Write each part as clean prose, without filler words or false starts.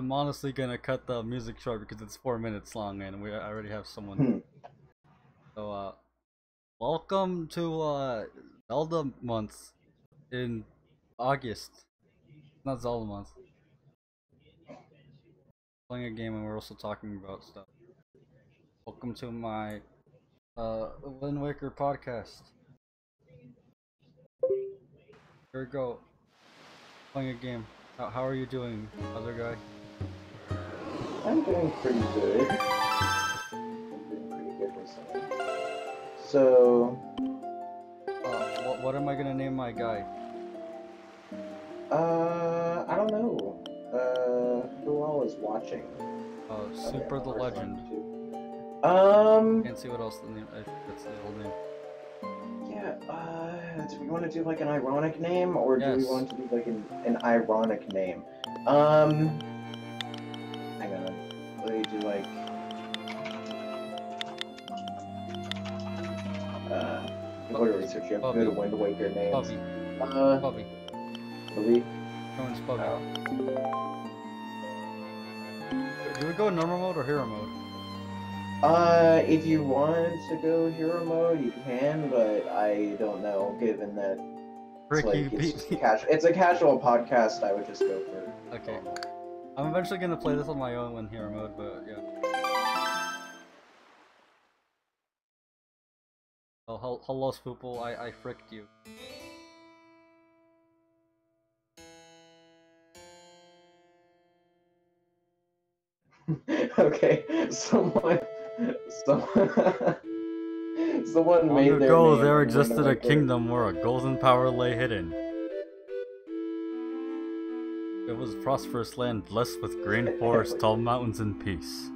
I'm honestly gonna cut the music short because it's 4 minutes long and I already have someone. So welcome to Zelda month in August. Not Zelda month. Playing a game and we're also talking about stuff. Welcome to my Wind Waker podcast. Here we go. Playing a game. How are you doing, other guy? I'm doing pretty good. Recently. So, what am I gonna name my guy? I don't know. Who all is watching? Super the Legend. Can't see what else the name. I think that's the whole name. Yeah. Do we want to do like an ironic name, or do we want to do like an ironic name? Hang on. Let me do like. Before you research, you have to go to Wind Waker names. Bubby. Bubby. Everyone's Bubby. Do we go normal mode or hero mode? If you want to go hero mode, you can, but I don't know, given that it's a casual podcast, I would just go for okay. I'm eventually gonna play this on my own in hero mode, but yeah. Oh, hello, Spoople. I fricked you. Okay, someone made their ago, name. There existed a kingdom where a golden power lay hidden. It was a prosperous land blessed with green forests, tall mountains, and peace.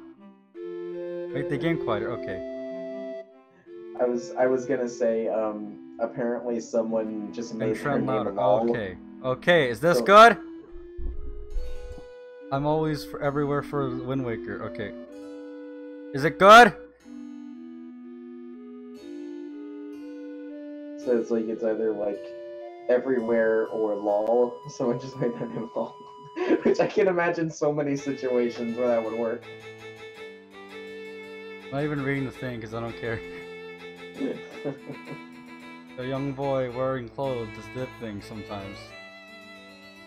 Make the game quieter. Okay. I was gonna say, apparently someone just made their name long. Okay, is this good? I'm always everywhere for Wind Waker. Okay. Is it good? So it's like, it's either like everywhere or lol. Someone just made their name lol. Which I can imagine so many situations where that would work. I'm not even reading the thing because I don't care. A young boy wearing clothes did things sometimes.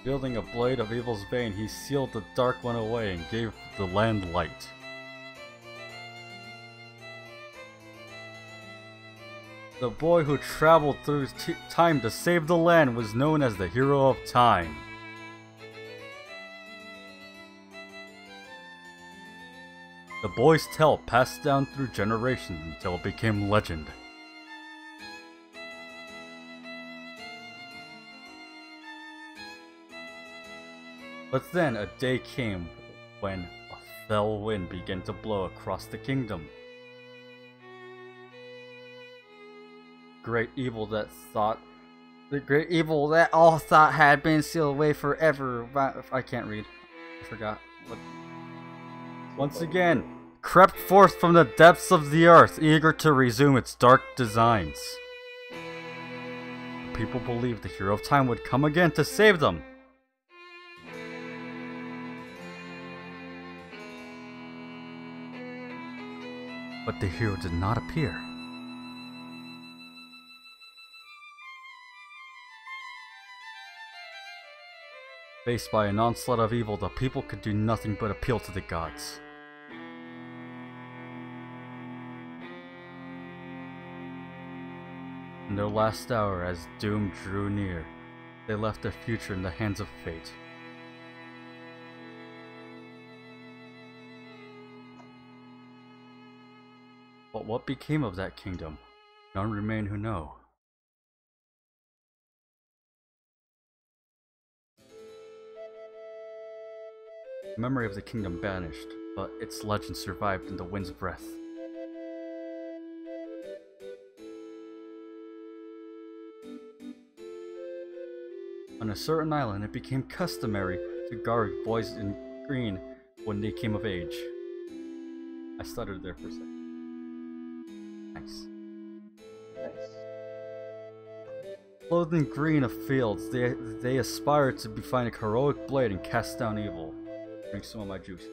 Wielding a blade of evil's bane, he sealed the dark one away and gave the land light. The boy who traveled through time to save the land was known as the Hero of Time. The boy's tale passed down through generations until it became legend. But then a day came when a fell wind began to blow across the kingdom. The great evil that all thought had been sealed away forever. I can't read. I forgot. Once again, crept forth from the depths of the earth, eager to resume its dark designs. People believed the Hero of Time would come again to save them. But the hero did not appear. Faced by an onslaught of evil, the people could do nothing but appeal to the gods. In their last hour, as doom drew near, they left their future in the hands of fate. But what became of that kingdom? None remain who know. The memory of the kingdom vanished, but its legend survived in the wind's breath. On a certain island, it became customary to guard boys in green when they came of age. I stuttered there for a second. Nice. Clothed in green of fields, they aspired to find a heroic blade and cast down evil. Drink some of my juice.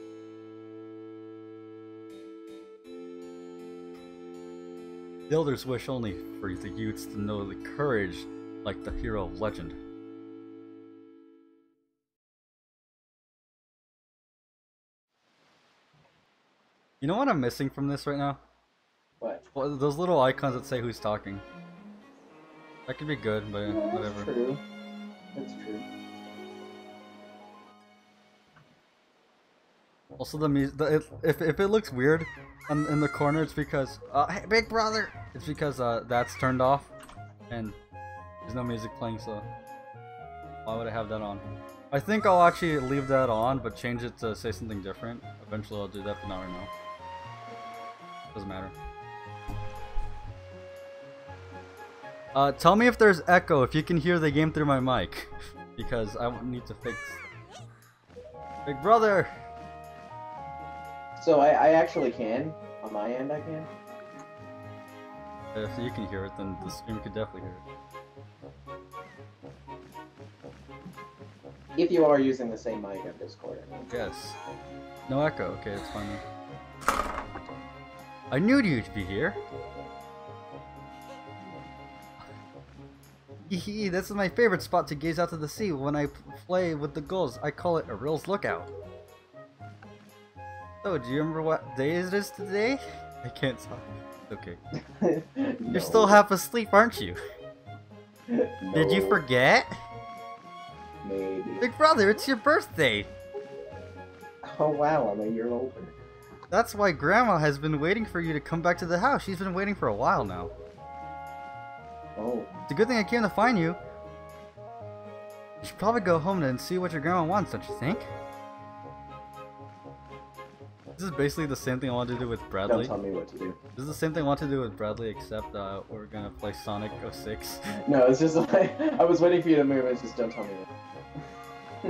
The elders wish only for the youths to know the courage like the hero of legend. You know what I'm missing from this right now? What? Well, those little icons that say who's talking. That could be good, but Yeah, whatever. That's true. That's true. Also, the music. If it looks weird in the corner, it's because hey, Big Brother. It's because that's turned off, and there's no music playing. So why would I have that on? I think I'll actually leave that on, but change it to say something different. Eventually, I'll do that, but not right now. Doesn't matter. Tell me if there's echo, if you can hear the game through my mic, because I need to fix. Big Brother. So I actually can. On my end, I can. If you can hear it, then the stream could definitely hear it. If you are using the same mic on Discord. Yes. No echo. Okay, it's fine. I knew you'd be here. Hee, this is my favorite spot to gaze out to the sea when I play with the gulls. I call it a Rill's Lookout. So, do you remember what day it is today? I can't talk. Okay. No. You're still half asleep, aren't you? No. Did you forget? Maybe. Big Brother, it's your birthday! Oh wow, I'm a year older. That's why Grandma has been waiting for you to come back to the house. She's been waiting for a while now. Oh. It's a good thing I came to find you. You should probably go home and see what your grandma wants, don't you think? This is basically the same thing I want to do with Bradley. Don't tell me what to do. This is the same thing I want to do with Bradley, except we're gonna play Sonic 06. No, it's just like, I was waiting for you to move, it's just don't tell me what.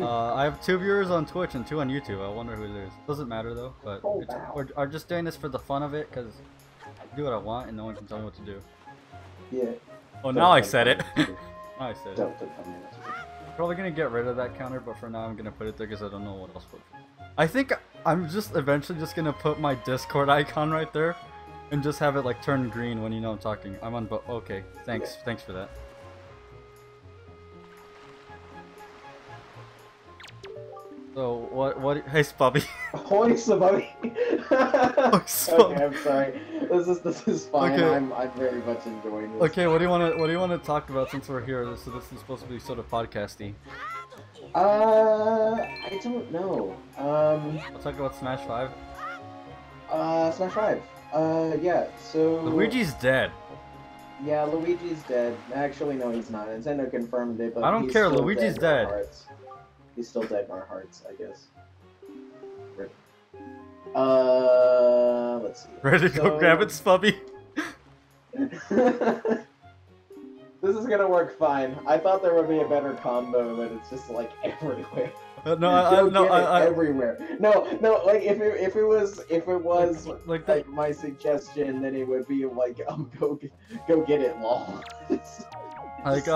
I have 2 viewers on Twitch and 2 on YouTube. I wonder who it is. Doesn't matter though, but Oh, it's, wow. we're just doing this for the fun of it, because I do what I want and no one can tell me what to do. Yeah. Oh, now I said it. Now I said it. Don't tell me what to do. Probably gonna get rid of that counter, but for now I'm gonna put it there because I don't know what else to put. I think I'm just eventually just gonna put my Discord icon right there, and just have it like turn green when you know I'm talking. I'm on. Okay, thanks. Yeah. Thanks for that. So what? Hey, Spubby. Holy Sabubby! Okay, I'm sorry. This is fine. Okay. I'm very much enjoying this. Okay, what do you want to talk about since we're here? So this is supposed to be sort of podcasty. I don't know. We'll talk about Smash 5. Smash 5. Yeah, so... Luigi's dead. Yeah, Luigi's dead. Actually, no, he's not. Nintendo confirmed it, but I don't he's care, still Luigi's dead. In our dead. hearts. He's still dead in our hearts, I guess. Rip. Let's see. Ready to go grab it, Spubby? This is gonna work fine. I thought there would be a better combo, but it's just like everywhere. Everywhere. No. Like if it was like my suggestion, then it would be like go get it, lol. It'd be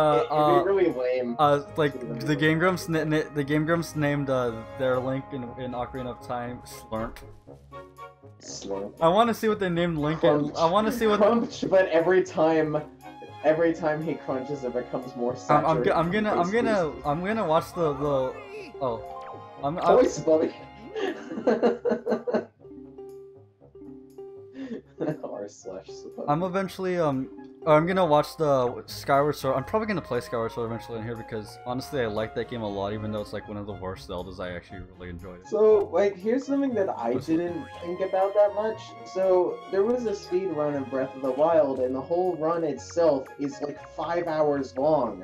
really lame. Like the Game Grumps named their Link in Ocarina of Time Slurp. Slurp. I want to see what they named Link. I want to see what. Crunch, but every time he crunches, it becomes more saturated. I'm gonna watch the Voice, buddy. I'm eventually I'm gonna watch the Skyward Sword. I'm probably gonna play Skyward Sword eventually in here because honestly I like that game a lot, even though it's like one of the worst Zeldas. I actually really enjoyed it. So like here's something that I didn't think about that much. So there was a speed run of Breath of the Wild, and the whole run itself is like 5 hours long,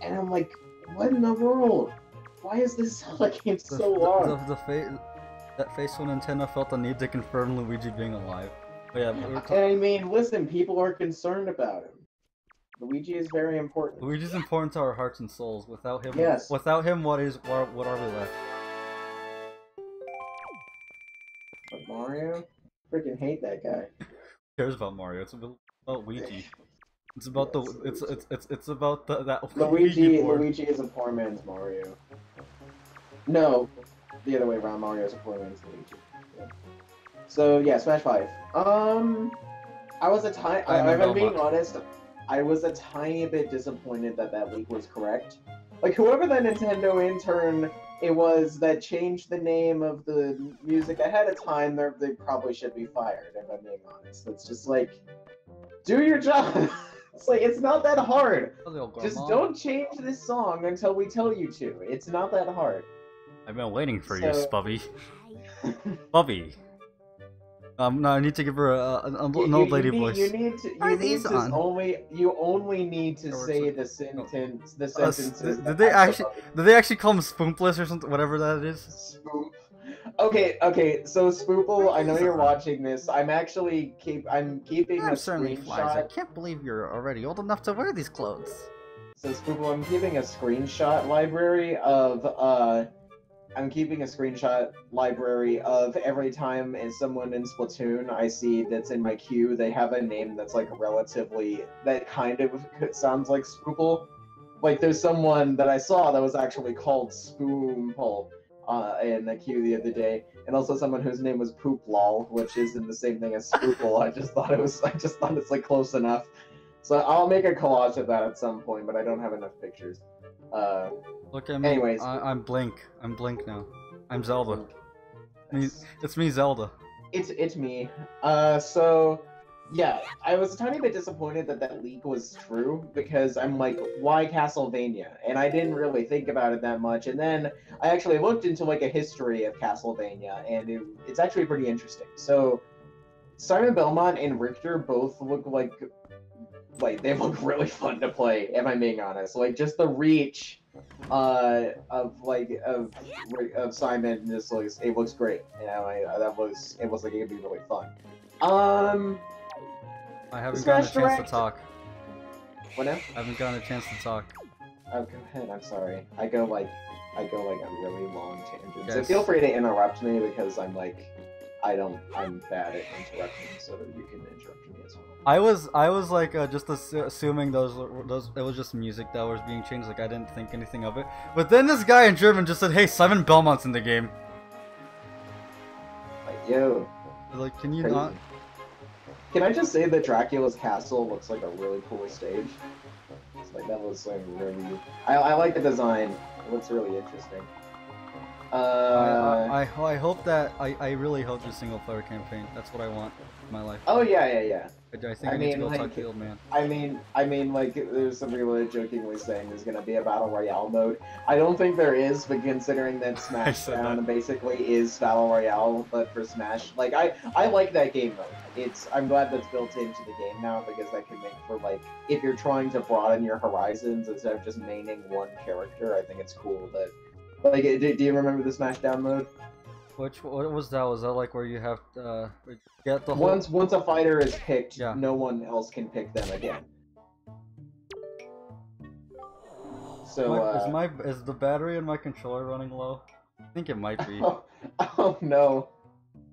and I'm like, what in the world? Why is this Zelda game so long? That face when Nintendo felt the need to confirm Luigi being alive. But yeah, I mean, listen, people are concerned about him. Luigi is very important. Luigi's important to our hearts and souls. Without him, yes. Without him, what are we left? But Mario? Freaking hate that guy. Who cares about Mario? It's about Luigi. It's about it's about that Luigi is a poor man's Mario. No, the other way around. Mario's a poor man's Luigi. Yeah. So yeah, Smash 5. I was if I'm being honest, I was a tiny bit disappointed that that leak was correct. Like, whoever the Nintendo intern it was that changed the name of the music ahead of time, they probably should be fired, if I'm being honest. It's just like, do your job! It's like, it's not that hard. Just don't change this song until we tell you to. It's not that hard. I've been waiting for you, Spubby. Spubby. No, I need to give her an old lady voice. You only need to say the sentence. The sentences. Did they actually call him Spoompless or something? Whatever that is. Spoomp. Okay. So Spoople, I know you're watching this. I'm keeping a screenshot. I can't believe you're already old enough to wear these clothes. So Spoople, I'm keeping a screenshot library of every time someone in Splatoon I see that's in my queue, they have a name that's like that kind of sounds like Spoople. Like there's someone that I saw that was actually called Spoomple in the queue the other day, and also someone whose name was Poop Lol, which isn't the same thing as Spoople. I just thought it's like close enough. So I'll make a collage of that at some point, but I don't have enough pictures. Look at me. Anyways, I'm Blink. I'm Blink now. I'm Zelda. It's me, Zelda. It's me. So yeah, I was a tiny bit disappointed that leak was true, because I'm like, why Castlevania? And I didn't really think about it that much. And then I actually looked into like a history of Castlevania, and it's actually pretty interesting. So Simon Belmont and Richter both look like they look really fun to play, if I'm being honest. Like, just the reach of Simon just looks great. You know, it looks like it could be really fun. I haven't gotten a chance to talk. What now? I haven't gotten a chance to talk. Oh, go ahead. I'm sorry. I go like a really long tangent. Yes. So feel free to interrupt me, because I'm bad at interrupting, so you can interrupt me as well. I was like just assuming those it was just music that was being changed. Like I didn't think anything of it. But then this guy in German just said, "Hey, Simon Belmont's in the game." Like, yo. Like, can you crazy. not? Can I just say that Dracula's castle looks like a really cool stage? It's like that looks like really. I like the design. It looks really interesting. I hope that I really hope there's single player campaign. That's what I want in my life. Oh yeah. I think I need to go talk to the old man. I mean, like, there's some people jokingly saying there's gonna be a battle royale mode. I don't think there is, but considering that Smashdown basically is battle royale, but for Smash, like, I like that game mode. I'm glad that's built into the game now, because that can make for, like, if you're trying to broaden your horizons instead of just maining one character, I think it's cool that. Like, do you remember the Smashdown mode? What was that? Was that like where you have to get the whole... Once a fighter is picked, yeah. No one else can pick them again. So is the battery in my controller running low? I think it might be. Oh no.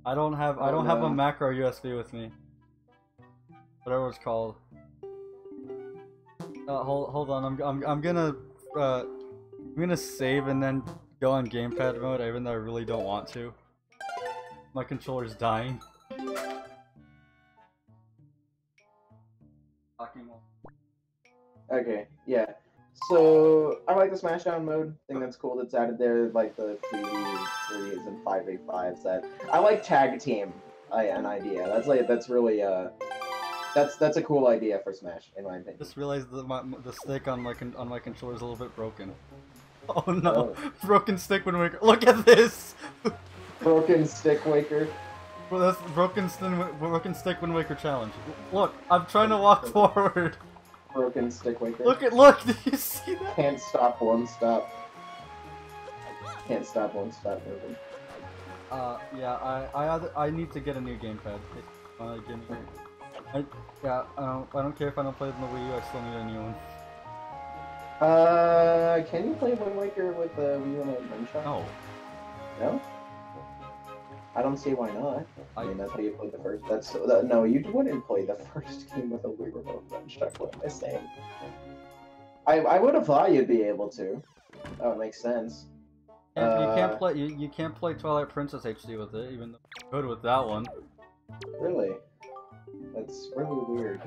I don't have a macro USB with me. Whatever it's called. Hold on. I'm gonna save and then go on gamepad mode, even though I really don't want to. My controller's dying. Okay, yeah. So I like the Smashdown mode. I think that's cool. That's added there, like the 3v3s and 5v5s. That I like tag team. An idea. That's really that's a cool idea for Smash, in my opinion. Just realized that the stick on my controller is a little bit broken. Oh no! Oh. Broken stick Wind Waker. Look at this. Broken stick waker. Well, that's broken stick Wind Waker challenge. Look, I'm trying to walk forward. Broken stick waker. Look! Did you see that? Can't stop, won't stop. Can't stop, won't stop. Broken. Yeah. I need to get a new gamepad. I don't care if I don't play it on the Wii U. I still need a new one. Can you play Wind Waker with the Wii U and Nunchuck? No. No? I don't see why not. I mean, that's how you played the first. No, you wouldn't play the first game with a Wii Remote Nunchuck. What am I saying? I would have thought you'd be able to. Oh, it makes sense. You can't play you can't play Twilight Princess HD with it, even though you could with that one. Really? That's really weird.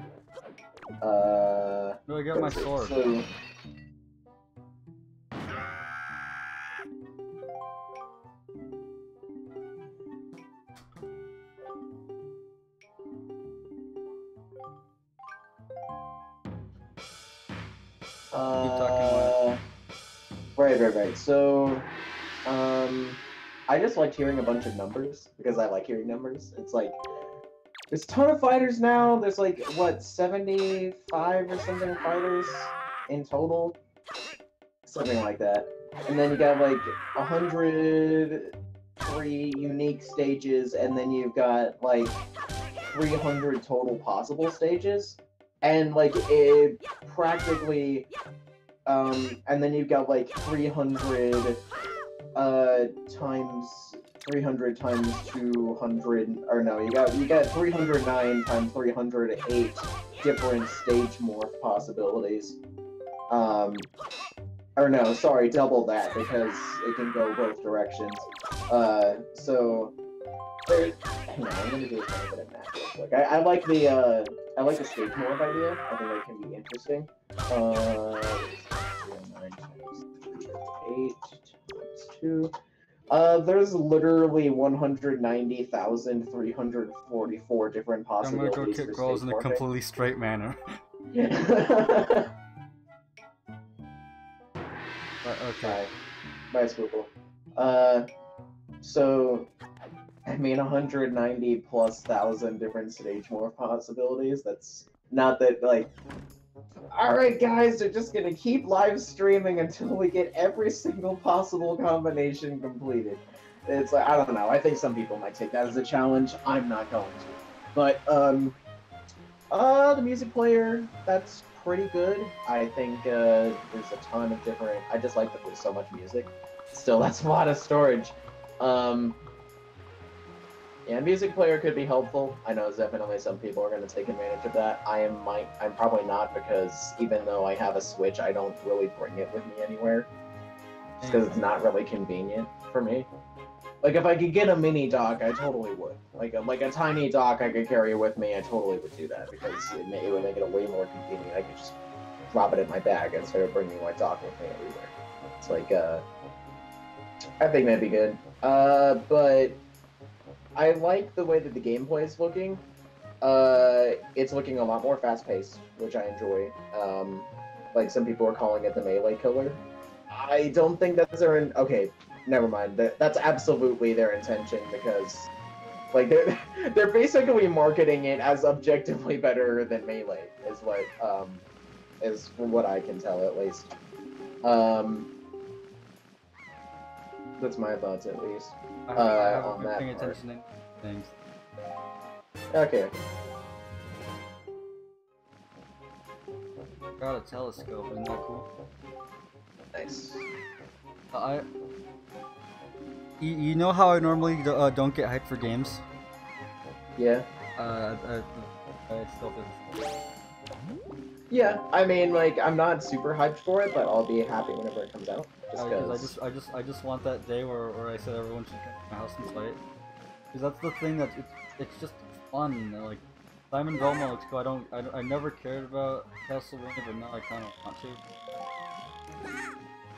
No, I got my sword. So... Right. So, I just liked hearing a bunch of numbers because I like hearing numbers. It's like there's a ton of fighters now. There's like what 75 or something fighters in total, something like that. And then you got like 103 unique stages, and then you've got like 300 total possible stages, and like it practically. And then you've got like 300 times 300 times 200, or no, you got 309 times 308 different stage morph possibilities. Or no, sorry, double that because it can go both directions. So there. Hang on, I'm gonna do a little bit of math real quick. I like the stage morph idea. I think that can be interesting. 9 times 8 times 2. There's literally 190,344 different possibilities. I'm gonna go kick girls in a completely straight manner. Okay. Bye, Spookle. So, I mean, 190 plus thousand different stage morph possibilities. That's not that, like... Alright guys, they're just gonna keep live streaming until we get every single possible combination completed. It's like, I don't know, I think some people might take that as a challenge. I'm not going to. But, the music player, that's pretty good. I think, there's a ton of different... I just like that there's so much music. Still, that's a lot of storage. Yeah, music player could be helpful. I know definitely some people are going to take advantage of that. I'm probably not, because even though I have a Switch, I don't really bring it with me anywhere. Just because it's not really convenient for me. Like, if I could get a mini dock, I totally would. Like a tiny dock I could carry with me, I totally would do that, because it would make it way more convenient. I could just drop it in my bag instead of bringing my dock with me everywhere. It's like, I think that'd be good. But... I like the way that the gameplay is looking. It's looking a lot more fast-paced, which I enjoy. Like, some people are calling it the melee killer. I don't think that's their... Okay, never mind. That's absolutely their intention, because... Like, they're basically marketing it as objectively better than melee, is from what I can tell, at least. That's my thoughts, at least. I on that paying part. attention to things. Okay. Got a telescope, isn't that cool? Nice. You know how I normally don't get hyped for games? Yeah. I still do. Yeah, I mean, like, I'm not super hyped for it, but I'll be happy whenever it comes out. Just because. I just want that day where I said everyone should come to my house and play it. Because that's the thing that it's just fun. Like, Simon Belmont looks cool. I never cared about Castlevania, but now I kind of want to.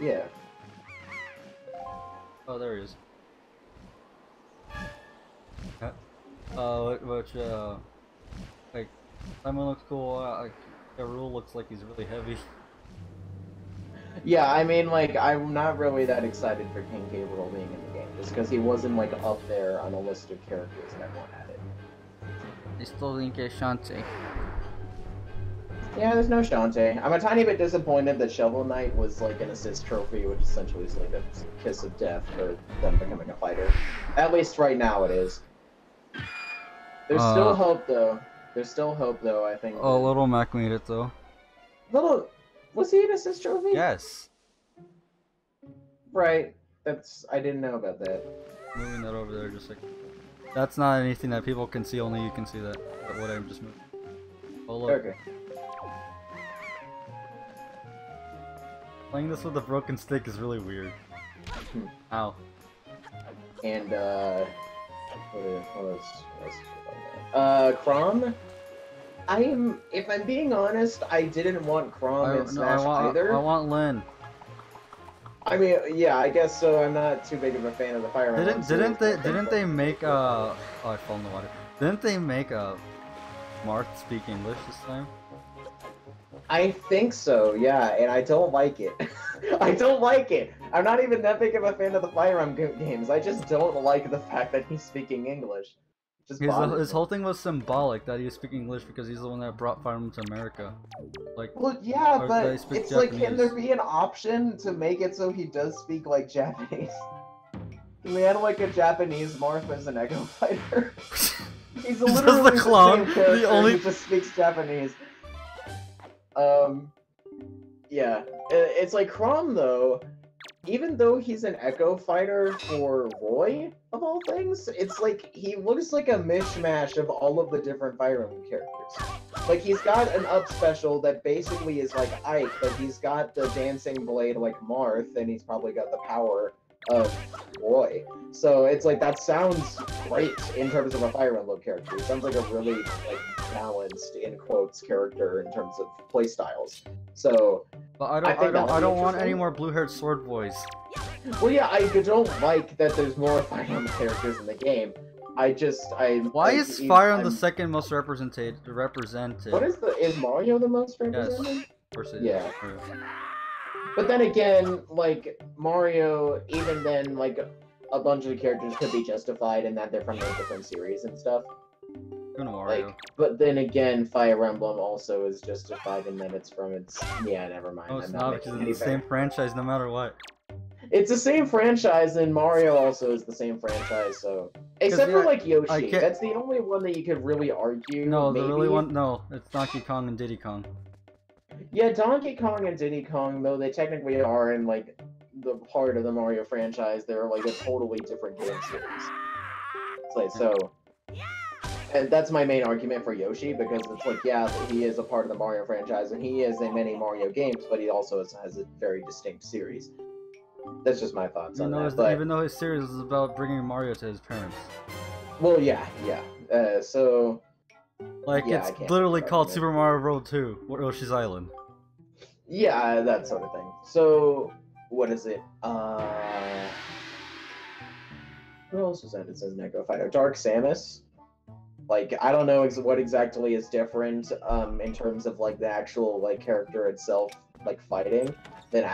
Yeah. Oh, there he is. Like, Simon looks cool. Garul looks like he's really heavy. Yeah, I mean, like, I'm not really that excited for King K. Rool being in the game, just because he wasn't, like, up there on a list of characters that everyone had it. I still think it's Shantae. Yeah, there's no Shantae. I'm a tiny bit disappointed that Shovel Knight was, like, an assist trophy, which essentially is, like, a kiss of death for them becoming a fighter. At least right now it is. There's still hope, though. There's still hope, though, I think. Oh, Little Mac made it, though. Was he an assist trophy? Yes. Right. I didn't know about that. Moving that over there, just like... That's not anything that people can see, only you can see that. What I'm just moving. Oh, look. Okay. Playing this with a broken stick is really weird. Ow. And what else? Chrom. If I'm being honest, I didn't want Chrom in Smash either. I want Lyn. I mean, yeah, I guess so. I'm not too big of a fan of the Fire Emblem. Didn't they make oh, I fell in the water. Didn't they make Marth speak English this time? I think so, yeah, and I don't like it. I don't like it. I'm not even that big of a fan of the Fire Emblem games. I just don't like the fact that he's speaking English. His whole thing was symbolic that he was speaking English because he's the one that brought Fire Emblem to America. Like, well, yeah, but it's Japanese. like, can there be an option to make it so he does speak like Japanese? Can we add like a Japanese Marth as an Echo Fighter? He's literally the clone. Same character, who just speaks Japanese. Yeah, it's like Chrom though. Even though he's an Echo Fighter for Roy, of all things, it's like he looks like a mishmash of all of the different Fire Emblem characters. Like, he's got an up special that basically is like Ike, but he's got the dancing blade like Marth, and he's probably got the power of Roy. So it's like, that sounds great in terms of a Fire Emblem character. It sounds like a really like balanced, in quotes, character in terms of playstyles. So, but I don't want any more blue-haired sword boys. Well, yeah, I don't like that there's more Fire Emblem characters in the game. Why is Fire Emblem the second most represented? What is Mario the most represented? Yes, of course it is. Yeah. But then again, like, Mario, even then, like, a bunch of the characters could be justified in that they're from a different series and stuff. Mario. Like, but then again, Fire Emblem also is justified in that it's from its... Yeah, never mind. No, it's not, because it's the same franchise no matter what. It's the same franchise, and Mario also is the same franchise, so... Except for, like, Yoshi. That's the only one that you could really argue, No, maybe. the really one... No, it's Donkey Kong and Diddy Kong. Yeah, Donkey Kong and Diddy Kong, though they technically are in, like, the part of the Mario franchise, they're, like, a totally different game series. It's like, so... And that's my main argument for Yoshi, because it's like, yeah, he is a part of the Mario franchise, and he is in many Mario games, but he also has a very distinct series. That's just my thoughts on that. But... Even though his series is about bringing Mario to his parents. Well, yeah. So... Like, yeah, it's literally called Super Mario World 2, Yoshi's Island. Yeah, that sort of thing. So, what is it? Who else was that? It says Echo Fighter. Dark Samus. Like, I don't know what exactly is different in terms of, like, the actual, like, character itself, like, fighting than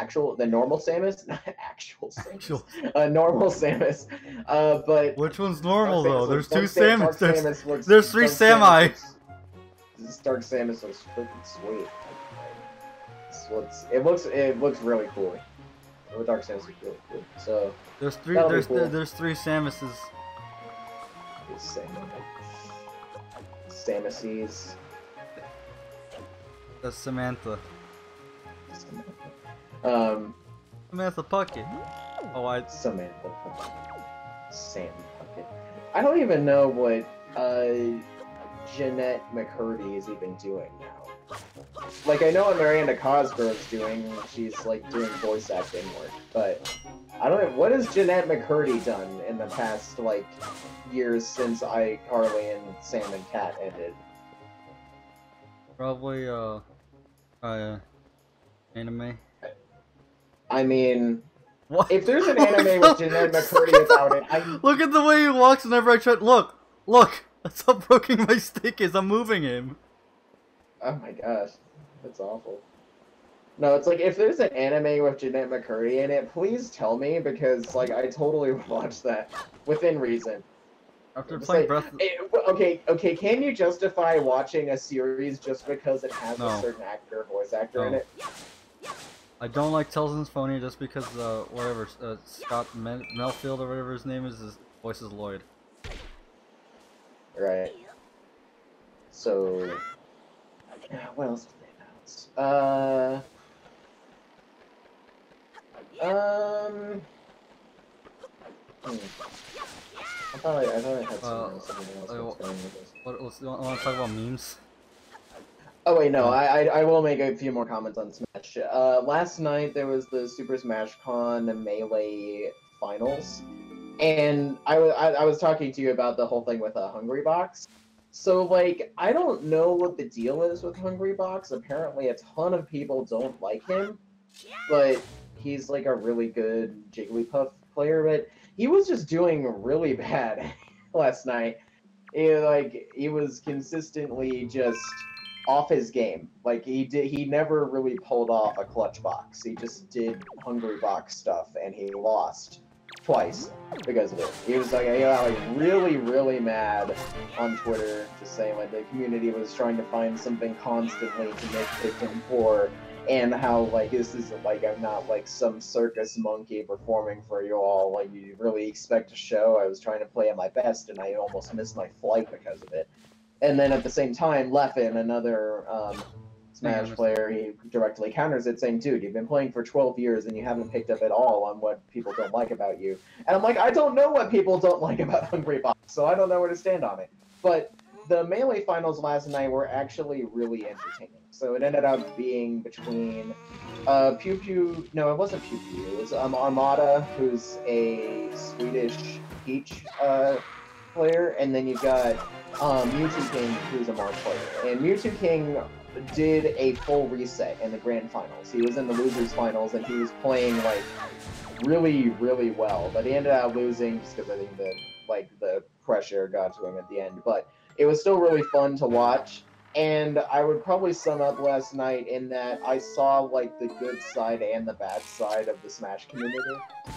normal Samus? Not actual Samus. Normal Samus. But... Which one's normal, though? There's two Samus. There's three Sami. Dark Samus looks freaking sweet. It looks really cool. Dark Samus looks really cool. So... There's three Samuses. Samuses. That's Samantha. Samantha Puckett. Oh, Samantha Puckett. Sam Puckett. I don't even know what Jeanette McCurdy is even doing now. Like, I know what Miranda Cosgrove's doing. She's, like, doing voice acting work, but I don't know. What has Jeanette McCurdy done in the past, like, years since iCarly and Sam and Cat ended? Probably, anime. I mean, what? If there's an anime with Jeanette McCurdy about it, Look at the way he walks whenever I try. Look! That's how broken my stick is. I'm moving him. Oh my gosh, that's awful. No, it's like, if there's an anime with Jeanette McCurdy in it, please tell me, because, like, I totally would watch that within reason. After playing Breath of the... Okay, can you justify watching a series just because it has a certain voice actor in it? I don't like Tales of Symphonia just because, whatever, Scott Melfield or whatever his name is, his voice is Lloyd. Right. So... what else did they announce? I thought I had something else. You want to talk about memes? Oh wait, no, I will make a few more comments on Smash. Last night there was the Super Smash Con Melee finals, and I was talking to you about the whole thing with Hungry Box. So like I don't know what the deal is with Hungry Box. Apparently, a ton of people don't like him, but he's like a really good Jigglypuff player. But he was just doing really bad last night. He was consistently just off his game. Like he never really pulled off a clutch box. He just did hungry box stuff and he lost twice because of it. He was like, really, really mad on Twitter, just saying like the community was trying to find something constantly to make him poor, and how like this is like I'm not like some circus monkey performing for you all. Like you really expect a show. I was trying to play at my best, and I almost missed my flight because of it. And then at the same time, Leffen, another Smash player, he directly counters it, saying, "Dude, you've been playing for 12 years and you haven't picked up at all on what people don't like about you." And I'm like, I don't know what people don't like about Hungry Box, so I don't know where to stand on it. But the Melee finals last night were actually really entertaining. So it ended up being between Pew Pew. No, it wasn't Pew Pew. It was Armada, who's a Swedish Peach player, and then you've got Mewtwo King, who's a Mark player. And Mewtwo King did a full reset in the grand finals. He was in the losers finals, and he was playing like really, really well. But he ended up losing just because I think the pressure got to him at the end. But it was still really fun to watch. And I would probably sum up last night in that I saw like the good side and the bad side of the Smash community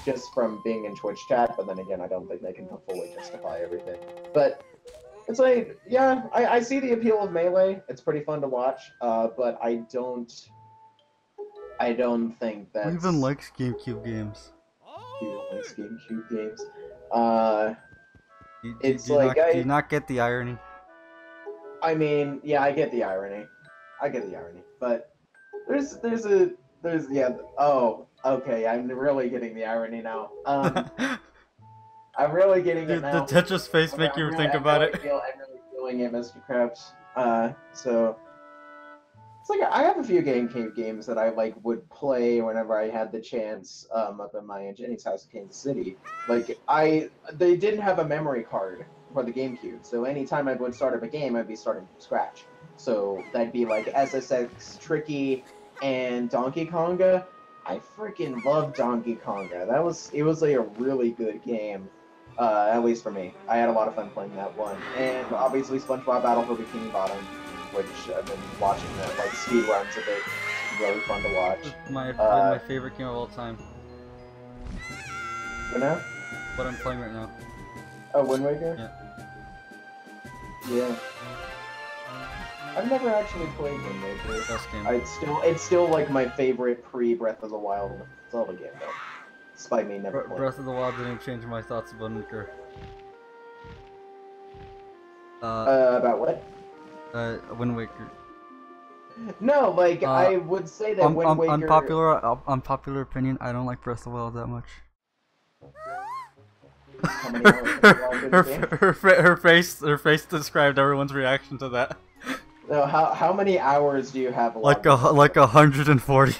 just from being in Twitch chat. But then again, I don't think they can fully justify everything. But it's like, yeah, I see the appeal of Melee. It's pretty fun to watch, but I don't think that's... Who even likes GameCube games? Who even likes GameCube games? Do you not get the irony? I mean, yeah, I get the irony. But oh, okay, I'm really getting the irony now. I'm really getting it now. The Tetris face make you think about it. I'm really feeling it, Mr. Krabs. So it's like I have a few GameCube games that I like would play whenever I had the chance up in my Aunt Jenny's house in Kansas City. Like they didn't have a memory card for the GameCube, so anytime I would start up a game, I'd be starting from scratch. So that'd be like SSX Tricky and Donkey Konga. I freaking love Donkey Konga. It was like a really good game. At least for me. I had a lot of fun playing that one. And obviously SpongeBob Battle for Bikini Bottom, which I've been watching the like speed runs of it. It's really fun to watch. My favorite game of all time. What now? What I'm playing right now. Oh, Wind Waker? Yeah. I've never actually played Wind Waker. Best game. It's still like my favorite pre-Breath of the Wild Zelda game though. Despite me never playing. Breath of the Wild didn't change my thoughts about Wind Waker. About what? Wind Waker. No, like I would say that Wind Waker. Unpopular opinion. I don't like Breath of the Wild that much. How many hours? Her face described everyone's reaction to that. No, how many hours do you have left? Like 140.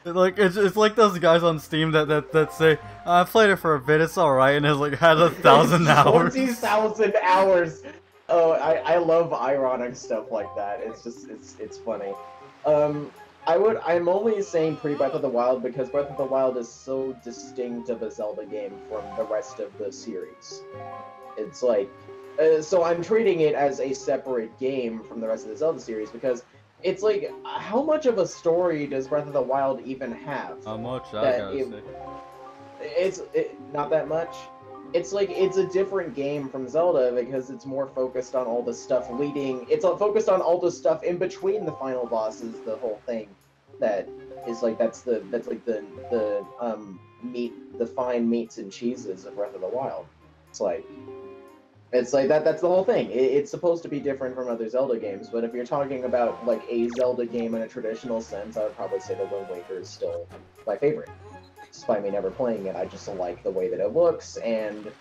Like it's like those guys on Steam that say I played it for a bit, it's alright, and it's like had 1,000 hours. 20,000 hours. Oh, I love ironic stuff like that. It's just it's funny. I'm only saying pre-Breath of the Wild because Breath of the Wild is so distinct of a Zelda game from the rest of the series. It's like, so I'm treating it as a separate game from the rest of the Zelda series because it's like, how much of a story does Breath of the Wild even have? How much? I gotta say. Not that much. It's like, it's a different game from Zelda because it's more focused on all the stuff it's focused on all the stuff in between the final bosses, the whole thing. That is like, that's like the fine meats and cheeses of Breath of the Wild. It's like that's the whole thing. It's supposed to be different from other Zelda games, but if you're talking about like a Zelda game in a traditional sense, I would probably say that Wind Waker is still my favorite. Despite me never playing it, I just like the way that it looks, and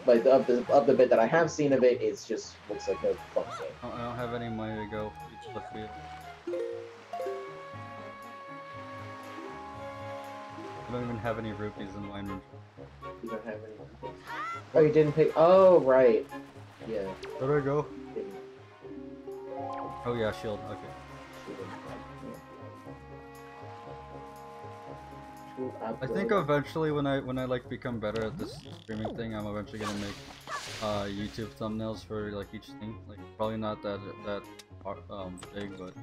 like of the bit that I have seen of it, it just looks like a fun game. I don't have any money to go to the field. I don't even have any rupees in my inventory. You don't have any. Oh, you didn't pick. Oh, right. Yeah. Where'd I go? Didn't. Oh yeah, shield. Okay. I think eventually when I like become better at this streaming thing, I'm eventually gonna make YouTube thumbnails for like each thing. Like probably not that big, but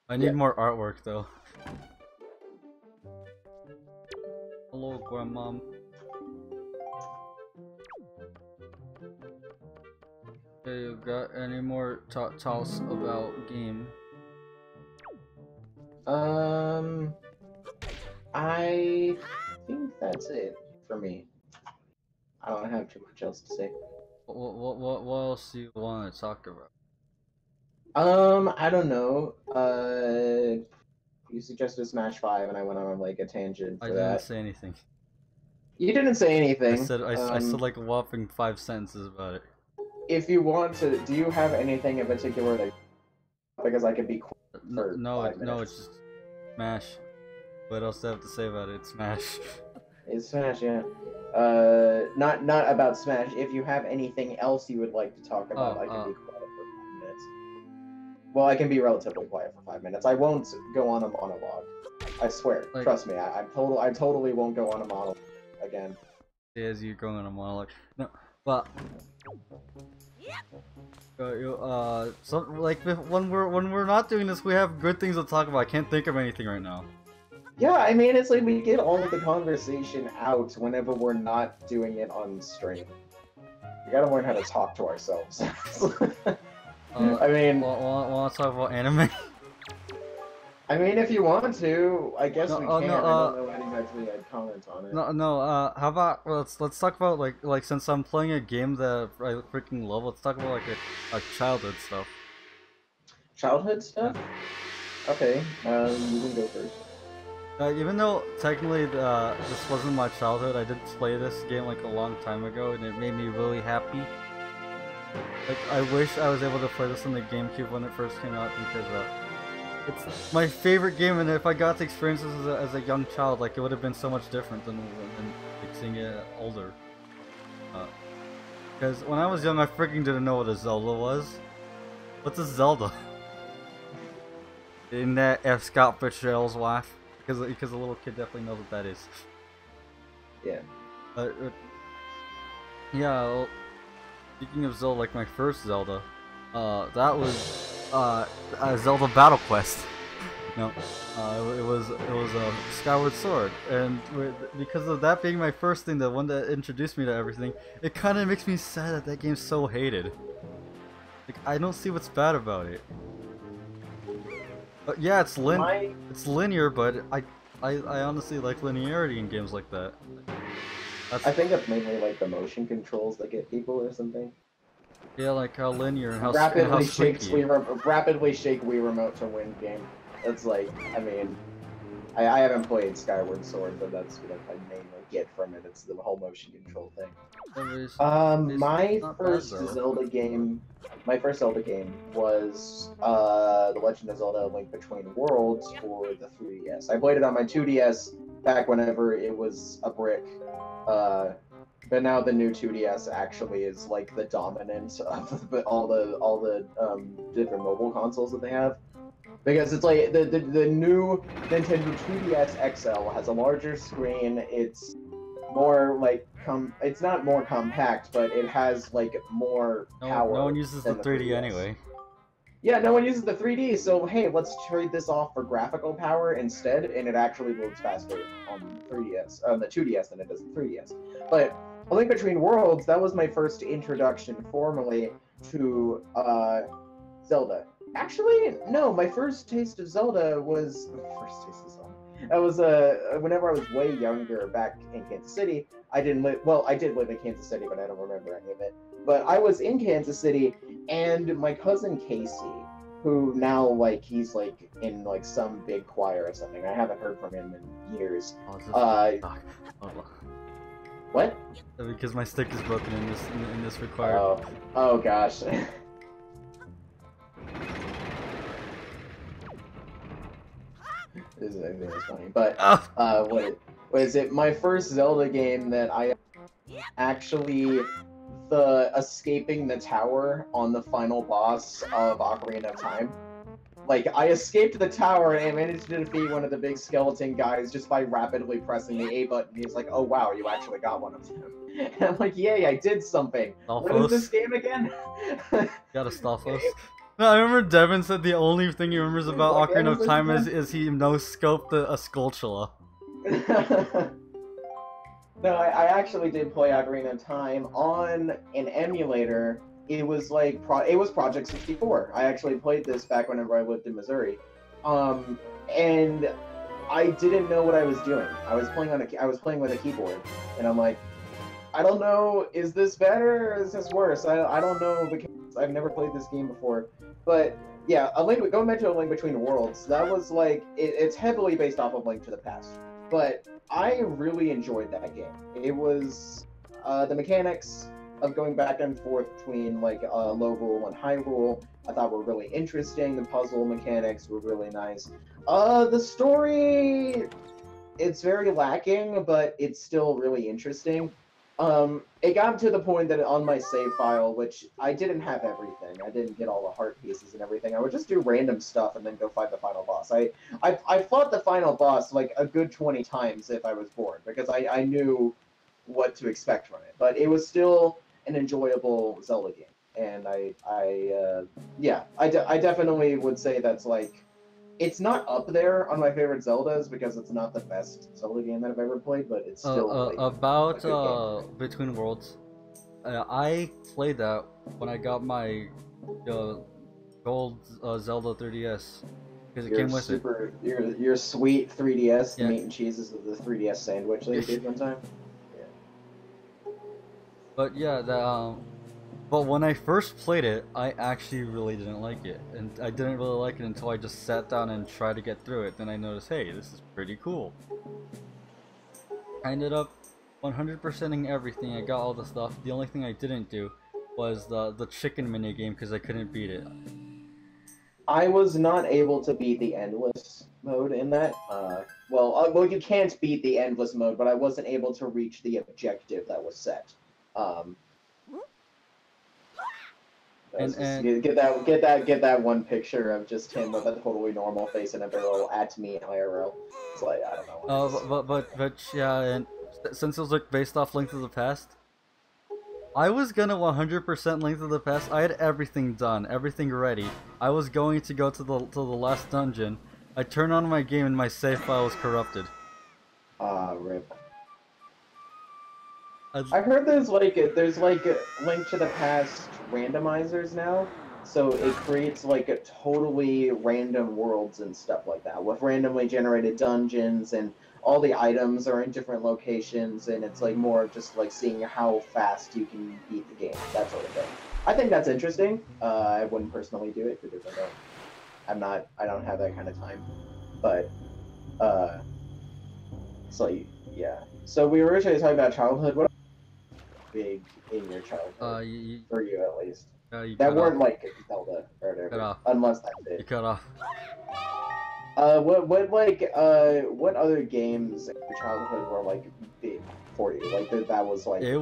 I need more artwork though. Hello, grandmom. Okay, you got any more talks about game? I think that's it for me. I don't have too much else to say. What else do you want to talk about? I don't know. You suggested Smash 5 and I went on like a tangent for that. I didn't say anything. You didn't say anything. I said like a whopping 5 sentences about it. If you want to, do you have anything in particular that, because I could be quick for no, 5 minutes. No, it's just Smash. What else do I have to say about it? It's Smash. It's Smash, yeah. Not about Smash. If you have anything else you would like to talk about, I can be quiet for 5 minutes. Well, I can be relatively quiet for 5 minutes. I won't go on a monologue. I swear. Like, trust me. I totally won't go on a monologue again. As you're going on a monologue. No, but like when we're not doing this, we have good things to talk about. I can't think of anything right now. Yeah, I mean, it's like we get all of the conversation out whenever we're not doing it on stream. We gotta learn how to talk to ourselves. I mean... Want to talk about anime? I mean, if you want to, I guess we can. I don't know exactly I'd comment on it. How about, let's talk about, like since I'm playing a game that I freaking love, let's talk about, like childhood stuff. Childhood stuff? Yeah. Okay, you can go first. Even though technically this wasn't my childhood, I did play this game like a long time ago, and it made me really happy. Like I wish I was able to play this on the GameCube when it first came out, because it's my favorite game, and if I got to experience this as a young child, like it would have been so much different than like, seeing it older. Because when I was young, I freaking didn't know what a Zelda was. What's a Zelda? Isn't that F. Scott Fitzgerald's wife? Because a little kid definitely knows what that is. Yeah. Yeah. Well, speaking of Zelda, like my first Zelda, that was Zelda Battle Quest. No, it was Skyward Sword, and because of that being my first thing, the one that introduced me to everything, it kind of makes me sad that game's so hated. Like I don't see what's bad about it. Yeah, it's linear, but I honestly like linearity in games like that. I think it's mainly like the motion controls that get people or something. Yeah, like how linear and how rapidly shake Wii remote to win game. That's like, I mean, I haven't played Skyward Sword, but that's what I mainly get from it. It's the whole motion control thing. My first Zelda game was The Legend of Zelda: Link Between Worlds for the 3DS. I played it on my 2DS back whenever it was a brick, but now the new 2DS actually is like the dominant of all the different mobile consoles that they have. Because it's like the new Nintendo 2DS XL has a larger screen. It's more like it's not more compact, but it has like more power. No one uses the 3D anyway. Yeah, no one uses the 3D, so hey, let's trade this off for graphical power instead, and it actually moves faster on the 2DS than it does the 3DS. But A Link Between Worlds, that was my first introduction formally to Zelda. Actually, no, my first taste of Zelda was... That was whenever I was way younger back in Kansas City. I did live in Kansas City, but I don't remember any of it. But I was in Kansas City, and my cousin Casey, who now like he's like in like some big choir or something. I haven't heard from him in years. What? Because my stick is broken in this required. Oh gosh. I think it's funny. But Ah, what is it? My first Zelda game that I actually the escaping the tower on the final boss of Ocarina of Time. Like, I escaped the tower and managed to defeat one of the big skeleton guys just by rapidly pressing the A button. He's like, oh wow, you actually got one of them. And I'm like, yay, I did something. What is this game again? Gotta stop us. No, I remember Devin said the only thing he remembers about What game Ocarina is of this Time again? is he no-scoped a Skulltula. No, I actually did play Ocarina of Time on an emulator. It was like it was Project 64. I actually played this back whenever I lived in Missouri, and I didn't know what I was doing. I was playing with a keyboard, and I'm like, I don't know, is this better or is this worse? I don't know because I've never played this game before. But yeah, going back to A Link Between Worlds, that was like it's heavily based off of Link to the Past, but I really enjoyed that game. It was the mechanics of going back and forth between like low rule and high rule. I thought were really interesting. The puzzle mechanics were really nice. The story, it's very lacking, but it's still really interesting. It got to the point that on my save file, which I didn't have everything, I didn't get all the heart pieces and everything. I would just do random stuff and then go fight the final boss. I fought the final boss like a good 20 times if I was bored because I knew what to expect from it. But it was still an enjoyable Zelda game, and I definitely would say that's like it's not up there on my favorite Zeldas because it's not the best Zelda game that I've ever played, but it's still like About a good game. Between Worlds, I played that when I got my gold Zelda 3DS because it came with it. Your sweet 3DS, the Yeah, meat and cheeses of the 3DS sandwich that you did one time. but yeah, but when I first played it, I actually really didn't like it, and I didn't really like it until I just sat down and tried to get through it. Then I noticed, hey, this is pretty cool. I ended up 100%ing everything. I got all the stuff. The only thing I didn't do was the chicken mini game because I couldn't beat it. I was not able to beat the endless mode in that. Well, you can't beat the endless mode, but I wasn't able to reach the objective that was set. Um, And get that one picture of just him with a totally normal face and a barrel at me IRL. It's like I don't know. but yeah, and since it was like based off Link to the Past, I was gonna 100% Link to the Past. I had everything done, everything ready. I was going to go to the last dungeon. I turned on my game and my save file was corrupted. Rip. I heard there's like Link to the Past randomizers now, so it creates like a totally random worlds and stuff like that with randomly generated dungeons, and all the items are in different locations, and it's like more of just like seeing how fast you can beat the game, that sort of thing. I think that's interesting. I wouldn't personally do it because I don't have that kind of time, but so yeah. So we were originally talking about childhood. What big in your childhood, for you at least, you that cut weren't off. like Zelda or Cut whatever, off. unless that's You it. cut off. What other games in your childhood were like big for you? Like that was like my It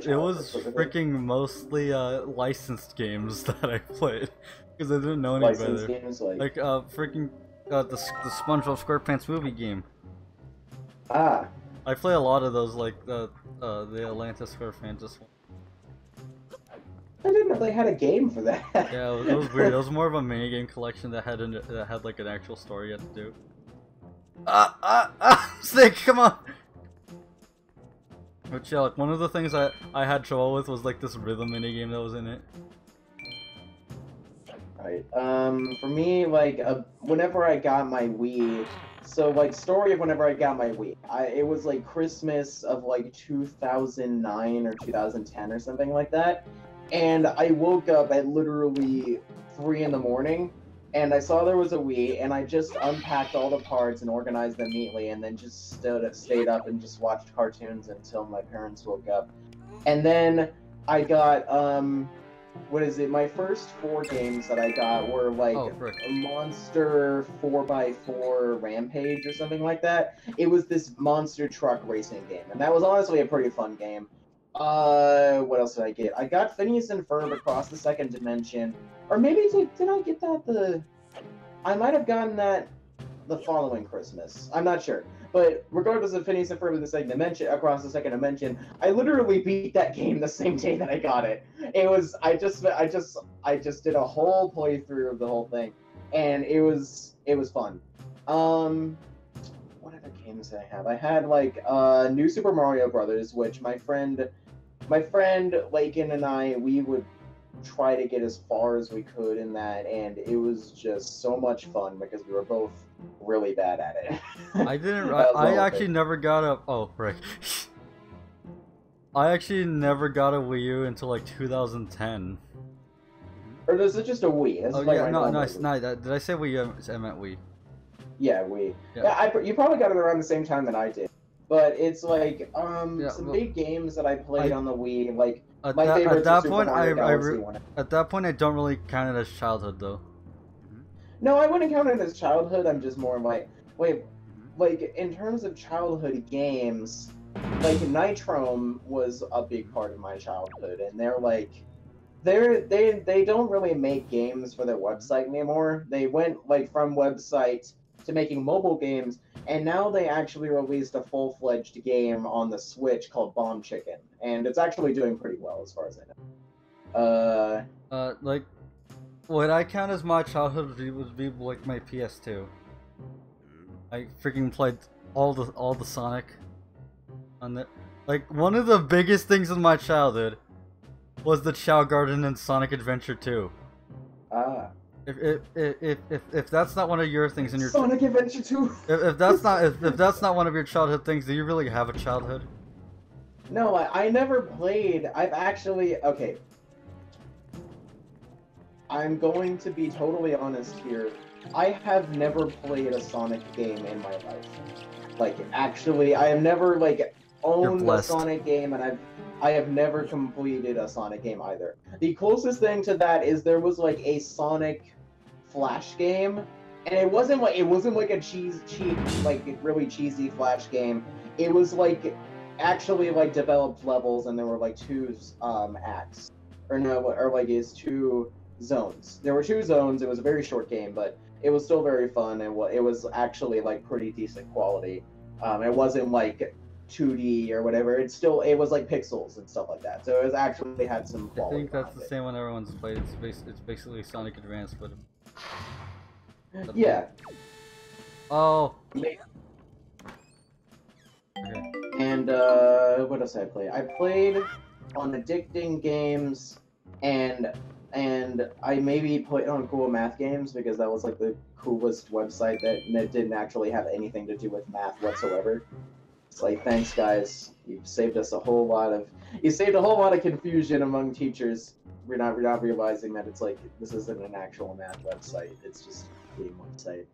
childhood was sort of thing? freaking mostly licensed games that I played because I didn't know any Licensed better. games like Like freaking the SpongeBob SquarePants movie game. ah. I play a lot of those, like the Atlantis SquarePants one. I didn't know they had a game for that. Yeah, it was weird. It was more of a mini game collection that had like an actual story you had to do. Snake, come on! But yeah, like one of the things I had trouble with was like this rhythm mini game that was in it. Right. For me, like, whenever I got my Wii, so like, story of whenever I got my Wii, it was like Christmas of like 2009 or 2010 or something like that, and I woke up at literally 3 in the morning, and I saw there was a Wii, and I just unpacked all the parts and organized them neatly, and then just stayed up and just watched cartoons until my parents woke up, and then I got what is it? My first 4 games that I got were like Oh, frick. a Monster 4x4 Rampage or something like that. It was this monster truck racing game, and that was honestly a pretty fun game. What else did I get? I got Phineas and Ferb Across the Second Dimension, or maybe did I get that I might have gotten that the following Christmas. I'm not sure. But regardless of Phineas and Ferb in the second dimension, across the second dimension, I literally beat that game the same day that I got it. It was I just did a whole playthrough of the whole thing, and it was fun. What other games did I have? I had like New Super Mario Brothers, which my friend Lakin and we would try to get as far as we could in that, and it was just so much fun because we were both really bad at it. I didn't. I actually never got a. Oh, frick. I actually never got a Wii U until like 2010. Or is it just a Wii? Oh like yeah, no. Did I say Wii U? I meant Wii. Yeah, Wii. Yeah, you probably got it around the same time that I did. But it's like big games that I played on the Wii, like. At that point, I don't really count it as childhood, though. No, I wouldn't count it as childhood. I'm just more like, like in terms of childhood games, like Nitrome was a big part of my childhood, and they don't really make games for their website anymore. They went like from website to making mobile games, and now they actually released a full-fledged game on the Switch called Bomb Chicken, and it's actually doing pretty well as far as I know. Like, what I count as my childhood would be like my PS2. I freaking played all the Sonic on it. Like, one of the biggest things in my childhood was the Chow Garden and Sonic Adventure 2. If that's not one of your things in your Sonic Adventure 2. if that's not one of your childhood things, do you really have a childhood? No, I never played. I've actually I'm going to be totally honest here. I have never played a Sonic game in my life. Like, actually, I have never like owned a Sonic game, and I have never completed a Sonic game either. The closest thing to that is there was like a Sonic Flash game, and it wasn't like a really cheesy Flash game. It was like actually like developed levels, and there were like 2 acts, it's 2 zones. There were 2 zones. It was a very short game, but it was still very fun, and it was actually like pretty decent quality. It wasn't like 2D or whatever. It was like pixels and stuff like that. So it was actually had some quality. I think that's the same one everyone's played. It's basically Sonic Advance, but yeah. Oh. Yeah. Okay. And what else did I play? I played on Addicting Games, and I maybe played on Cool Math Games because that was like the coolest website that didn't actually have anything to do with math whatsoever. It's like, thanks guys, you've saved us a whole lot of confusion among teachers. We're not realizing that it's like this isn't an actual math website. It's just a game website.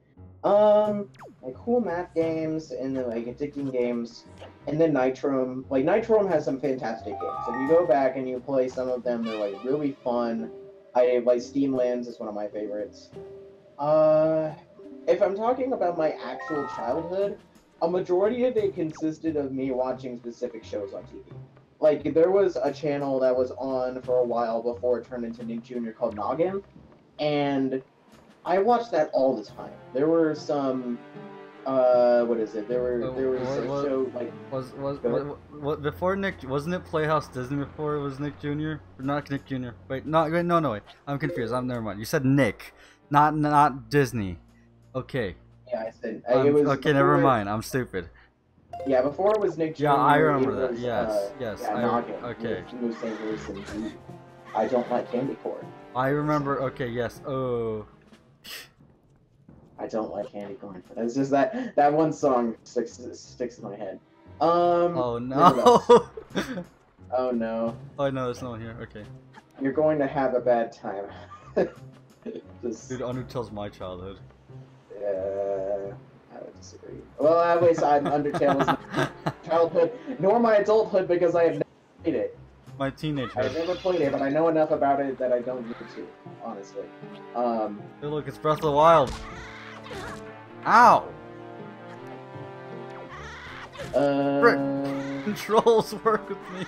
Like Cool Math Games, and then like Addicting Games, and then Nitrome. Like Nitrome has some fantastic games. If you go back and you play some of them, they're like really fun. I like Steamlands is one of my favorites. If I'm talking about my actual childhood, a majority of it consisted of me watching specific shows on TV. Like, there was a channel that was on for a while before it turned into Nick Jr. called Noggin, and I watched that all the time. There were some, what is it? There was a show, like... Was before Nick... Wasn't it Playhouse Disney before it was Nick Jr.? Or not Nick Jr.? Wait, no, wait. I'm confused. Never mind. You said Nick, not Disney. Okay. Yeah, I said... it was okay, never mind. I'm stupid. Yeah, before it was Nick Jr. Yeah, I remember that. Yes. Yeah, Noggin. Okay. I don't like candy corn. I remember... Okay, yes. Oh... I don't like candy corn. It's just that one song sticks in my head. Oh no. Oh no. Oh no, there's no one here. Okay. You're going to have a bad time. Dude, Undertale's my childhood. I would disagree. Well, at least Undertale's childhood, nor my adulthood because I have never played it. my teenagehood. I've never played it, but I know enough about it that I don't need to, honestly. Hey, look, it's Breath of the Wild. Ow! Frick! Controls work with me.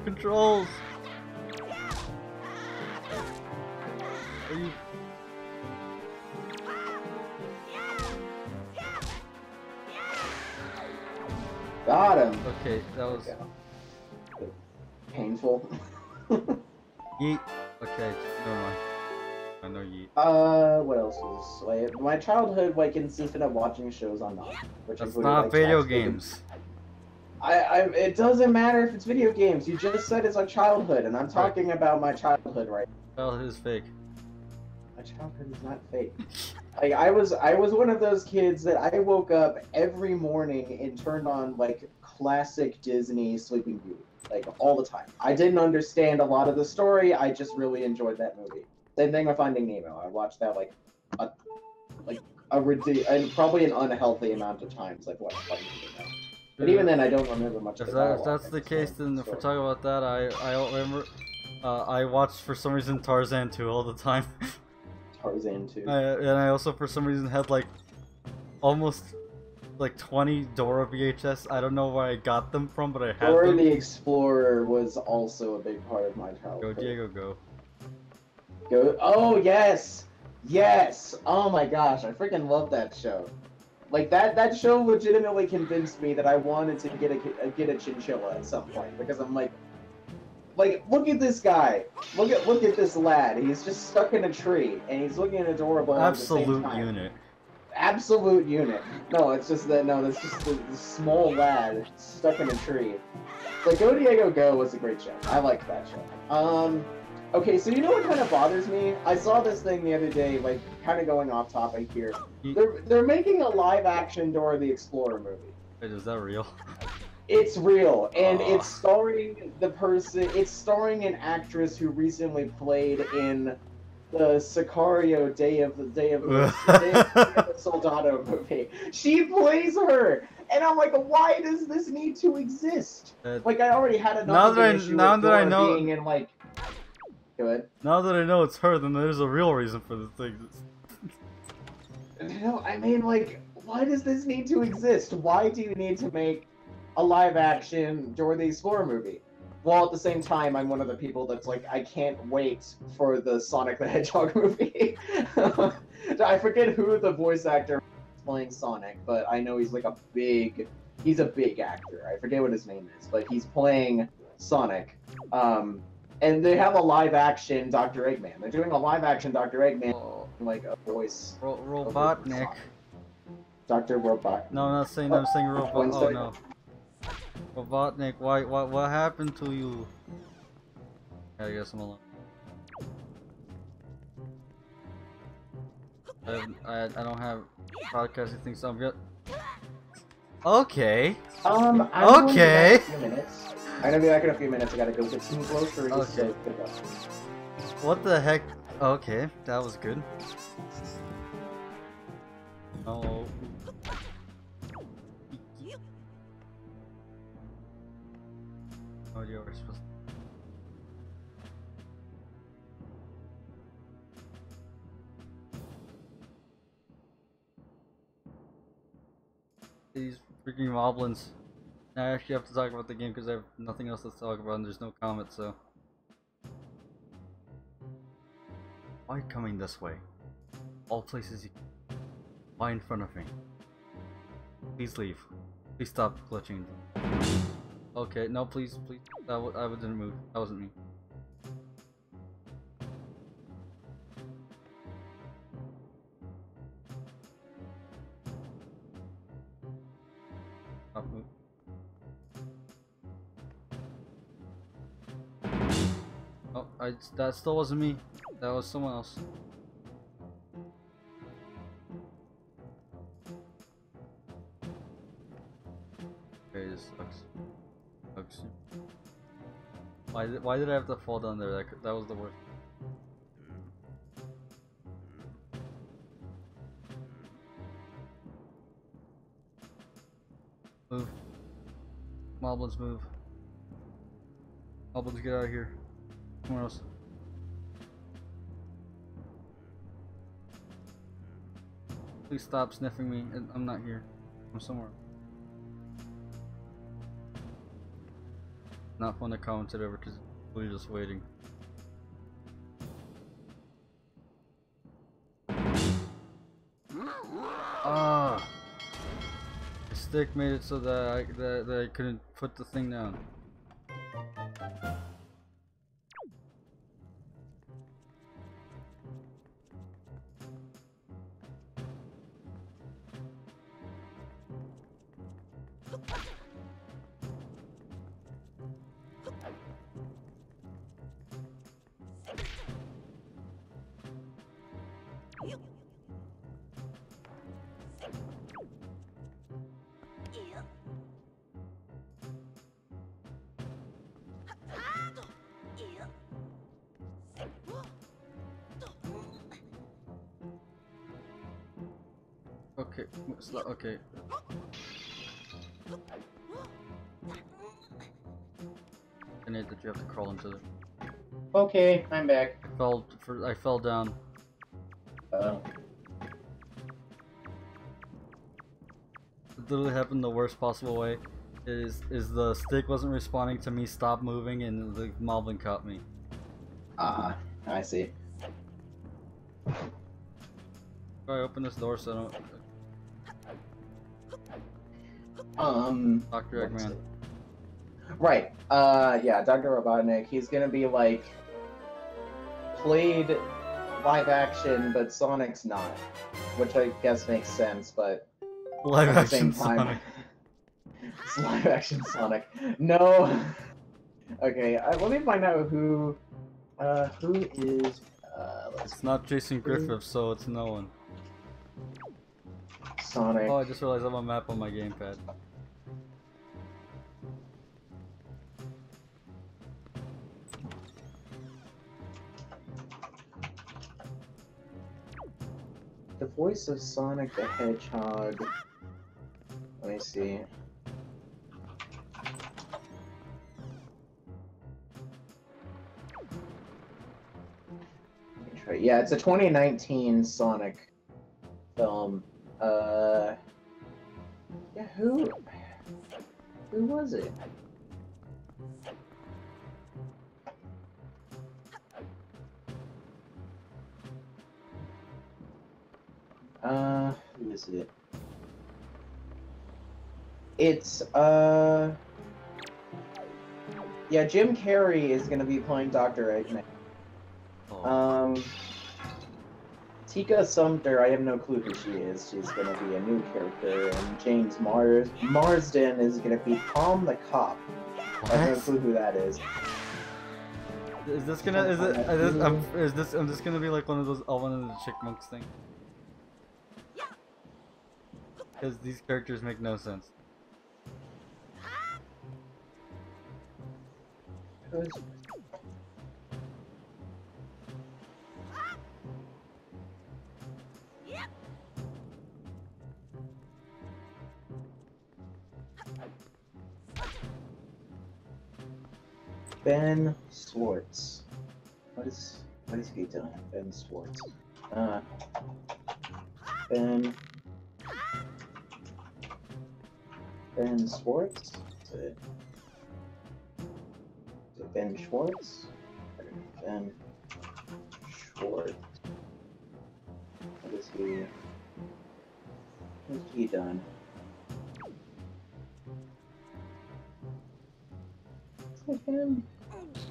Controls. Are you? Got him. Okay, that was painful. yeet. Okay, never mind. I know yeet. What else was like my childhood like consisted of watching shows on Knock, which That's included not like video Tax games. it doesn't matter if it's video games. You just said it's a childhood, and I'm talking about my childhood right now. Childhood is fake. My childhood is not fake. Like I was one of those kids that I woke up every morning and turned on like classic Disney Sleeping Beauty, like all the time. I didn't understand a lot of the story. I just really enjoyed that movie. Same thing with Finding Nemo. I watched that and probably an unhealthy amount of times. I've watched Finding Nemo. But even then, I don't remember much of the dialogue. If that's the case, then if we're talking about that, I remember I watched for some reason Tarzan 2 all the time. Tarzan 2. And I also for some reason had like almost like 20 Dora VHS. I don't know where I got them from, but I had Dora them. the Explorer was also a big part of my childhood. Go Diego, go. Go! Oh yes, yes! Oh my gosh, I freaking love that show. Like that show legitimately convinced me that I wanted to get a chinchilla at some point because I'm like, look at this guy, look at this lad. He's just stuck in a tree and he's looking adorable. Absolute at the same time. unit. Absolute unit. No, it's just that. No, that's just the small lad stuck in a tree. Like Go Diego Go was a great show. I liked that show. Okay, so you know what kind of bothers me? I saw this thing the other day, like, kind of going off topic here. They're making a live-action Dora the Explorer movie. Wait, is that real? It's real, and it's starring it's starring an actress who recently played in the Sicario Day of the Soldado movie. She plays her! And I'm like, why does this need to exist? Like, I already had enough now that I know being in, like... Good. Now that I know it's her, then there's a real reason for this thing. No, I mean, like, why does this need to exist? Why do you need to make a live-action Dora the Explorer movie? While at the same time, I'm one of the people that's like, I can't wait for the Sonic the Hedgehog movie. I forget who the voice actor is playing Sonic, but I know he's like he's a big actor. I forget what his name is, but he's playing Sonic. And they have a live-action Dr. Eggman. They're doing a live-action Dr. Eggman, like a voice. Robotnik. Dr. Robot. No, I'm not saying. I'm saying Robot. Oh no. Robotnik, what happened to you? I guess I'm alone. I don't have podcasting things, so I'm good. Okay. Okay. I'm gonna be back in a few minutes. I gotta go get some groceries. Okay. So what the heck? Okay, that was good. Oh. Oh, you were supposed to... These freaking moblins. I actually have to talk about the game because I have nothing else to talk about and there's no comment, so... Why coming this way? All places you... Why in front of me? Please leave. Please stop glitching. Okay, no, please. I didn't move. That wasn't me. Stop move. Oh, that still wasn't me. That was someone else. Okay, this sucks. Why did I have to fall down there? That was the worst. Move. Moblins move. Let's get out of here. Somewhere else. Please stop sniffing me. I'm not here. I'm somewhere. Not fun to commentate over because we're just waiting. Ah! The stick made it so that I couldn't put the thing down. Okay, okay. I need that you have to crawl into the. Okay, I'm back. I fell down. Oh. It literally happened the worst possible way. Is the stick wasn't responding to me stop moving and the moblin caught me. Ah, I see. I open this door so I don't. Dr. Eggman. Right. Yeah, Dr. Robotnik. He's gonna be like played live action, but Sonic's not, which I guess makes sense. But Live at the action same time, Sonic. it's live action Sonic. No. Okay, let me find out who is. It's not Jason Griffith, so it's no one. Sonic. Oh, I just realized I have a map on my gamepad. The voice of Sonic the Hedgehog. Let me see. Let me try. Yeah, it's a 2019 Sonic film. Yeah, who was it? Who is it? It's, yeah, Jim Carrey is gonna be playing Dr. Eggman. Oh. Tika Sumter, I have no clue who she is. She's gonna be a new character, and James Marsden is gonna be Tom the Cop. What? I have no clue who that is. Is this gonna? I'm just gonna be like one of those one of the Chickmunks thing? Because these characters make no sense. Who's... Ben Schwartz. What is he doing? Ben Schwartz. Ben Schwartz? Is it Ben Schwartz? Ben Schwartz. What has he done? Is that him?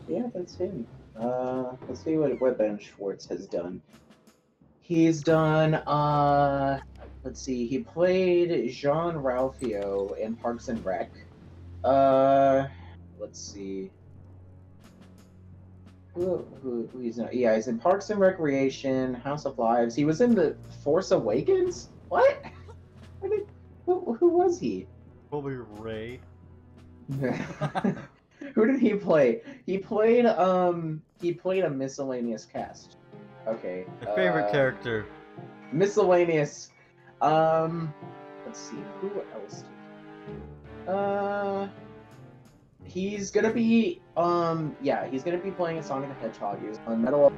Yeah, that's him. Let's see what Ben Schwartz has done. He's done, let's see, he played Jean Ralphio in Parks and Rec. Let's see. Who he's not? Yeah, he's in Parks and Recreation, House of Lives. He was in The Force Awakens? What? Who was he? Probably Ray. Who did he play? He played a miscellaneous cast. Okay. My favorite character. Miscellaneous. Let's see, who else? he's gonna be yeah, he's gonna be playing as Sonic the Hedgehog. He was on Metal.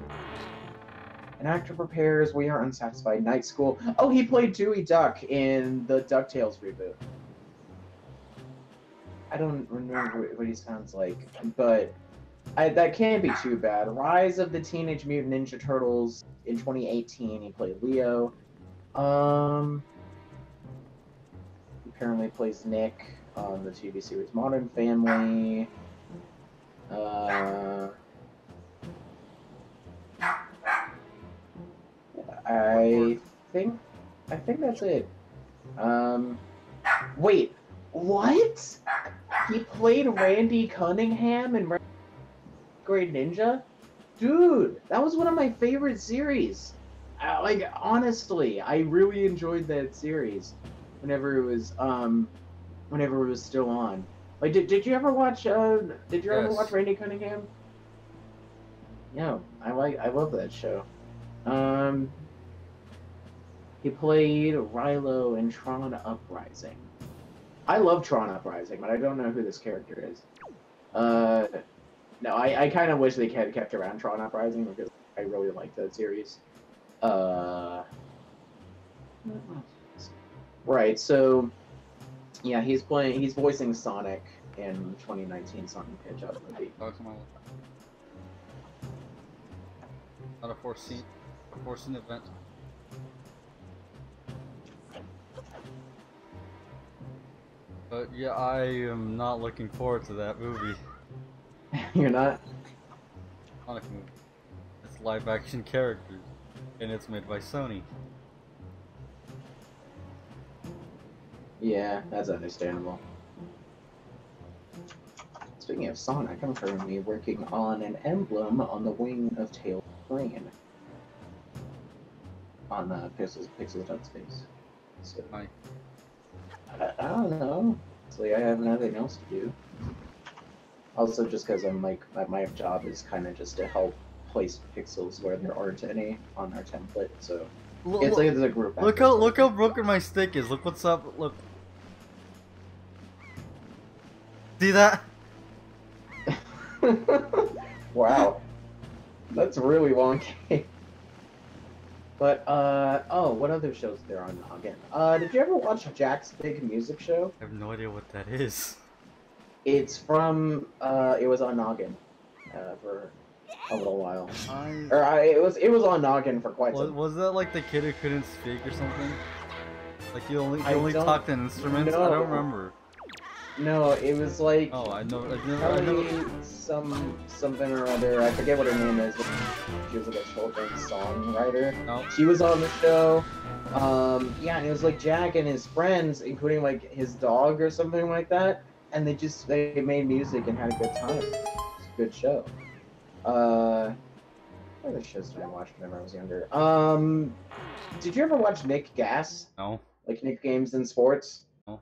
An actor prepares. We are unsatisfied. Night School. Oh, he played Dewey Duck in the DuckTales reboot. I don't remember what he sounds like, but that can't be too bad. Rise of the Teenage Mutant Ninja Turtles in 2018. He played Leo. He apparently plays Nick on the TV series Modern Family. I think that's it. Wait, what? He played Randy Cunningham in Grade Ninja? Dude, that was one of my favorite series. Like, honestly, I really enjoyed that series whenever it was still on. Like, did you ever watch ever watch Randy Cunningham? Yeah, I love that show. He played Rilo in Tron Uprising. I love Tron Uprising, but I don't know who this character is. No, I kind of wish they had kept around Tron Uprising because I really liked that series. Right, so yeah, he's voicing Sonic in 2019 Sonic the Hedgehog movie. Not a foreseen event. But yeah, I am not looking forward to that movie. You're not? Sonic movie. It's live action characters, and it's made by Sony. Yeah, that's understandable. Speaking of Sonic, I'm currently working on an emblem on the wing of Tails' plane. On Pixels.space. So, I don't know. Honestly, I have nothing else to do. Also, just because I'm like, my job is kind of just to help place pixels where there aren't any on our template. So it's a group. Look how broken my stick is. Look what's up. Look. See that? Wow, that's really wonky. But oh, what other shows are there on Noggin? Did you ever watch Jack's Big Music Show? I have no idea what that is. It's from it was on Noggin for a little while. It was on Noggin for quite some time. Was that like the kid who couldn't speak or something? Like he only talked in instruments? No. I don't remember. No, it was like I know something or other. I forget what her name is. But she was like a children's songwriter. No. She was on the show. Yeah, and it was like Jack and his friends, including like his dog or something like that, and they made music and had a good time. It's a good show. What other shows did I watch whenever I was younger? Did you ever watch Nick Gas? No. Like Nick Games and Sports? No.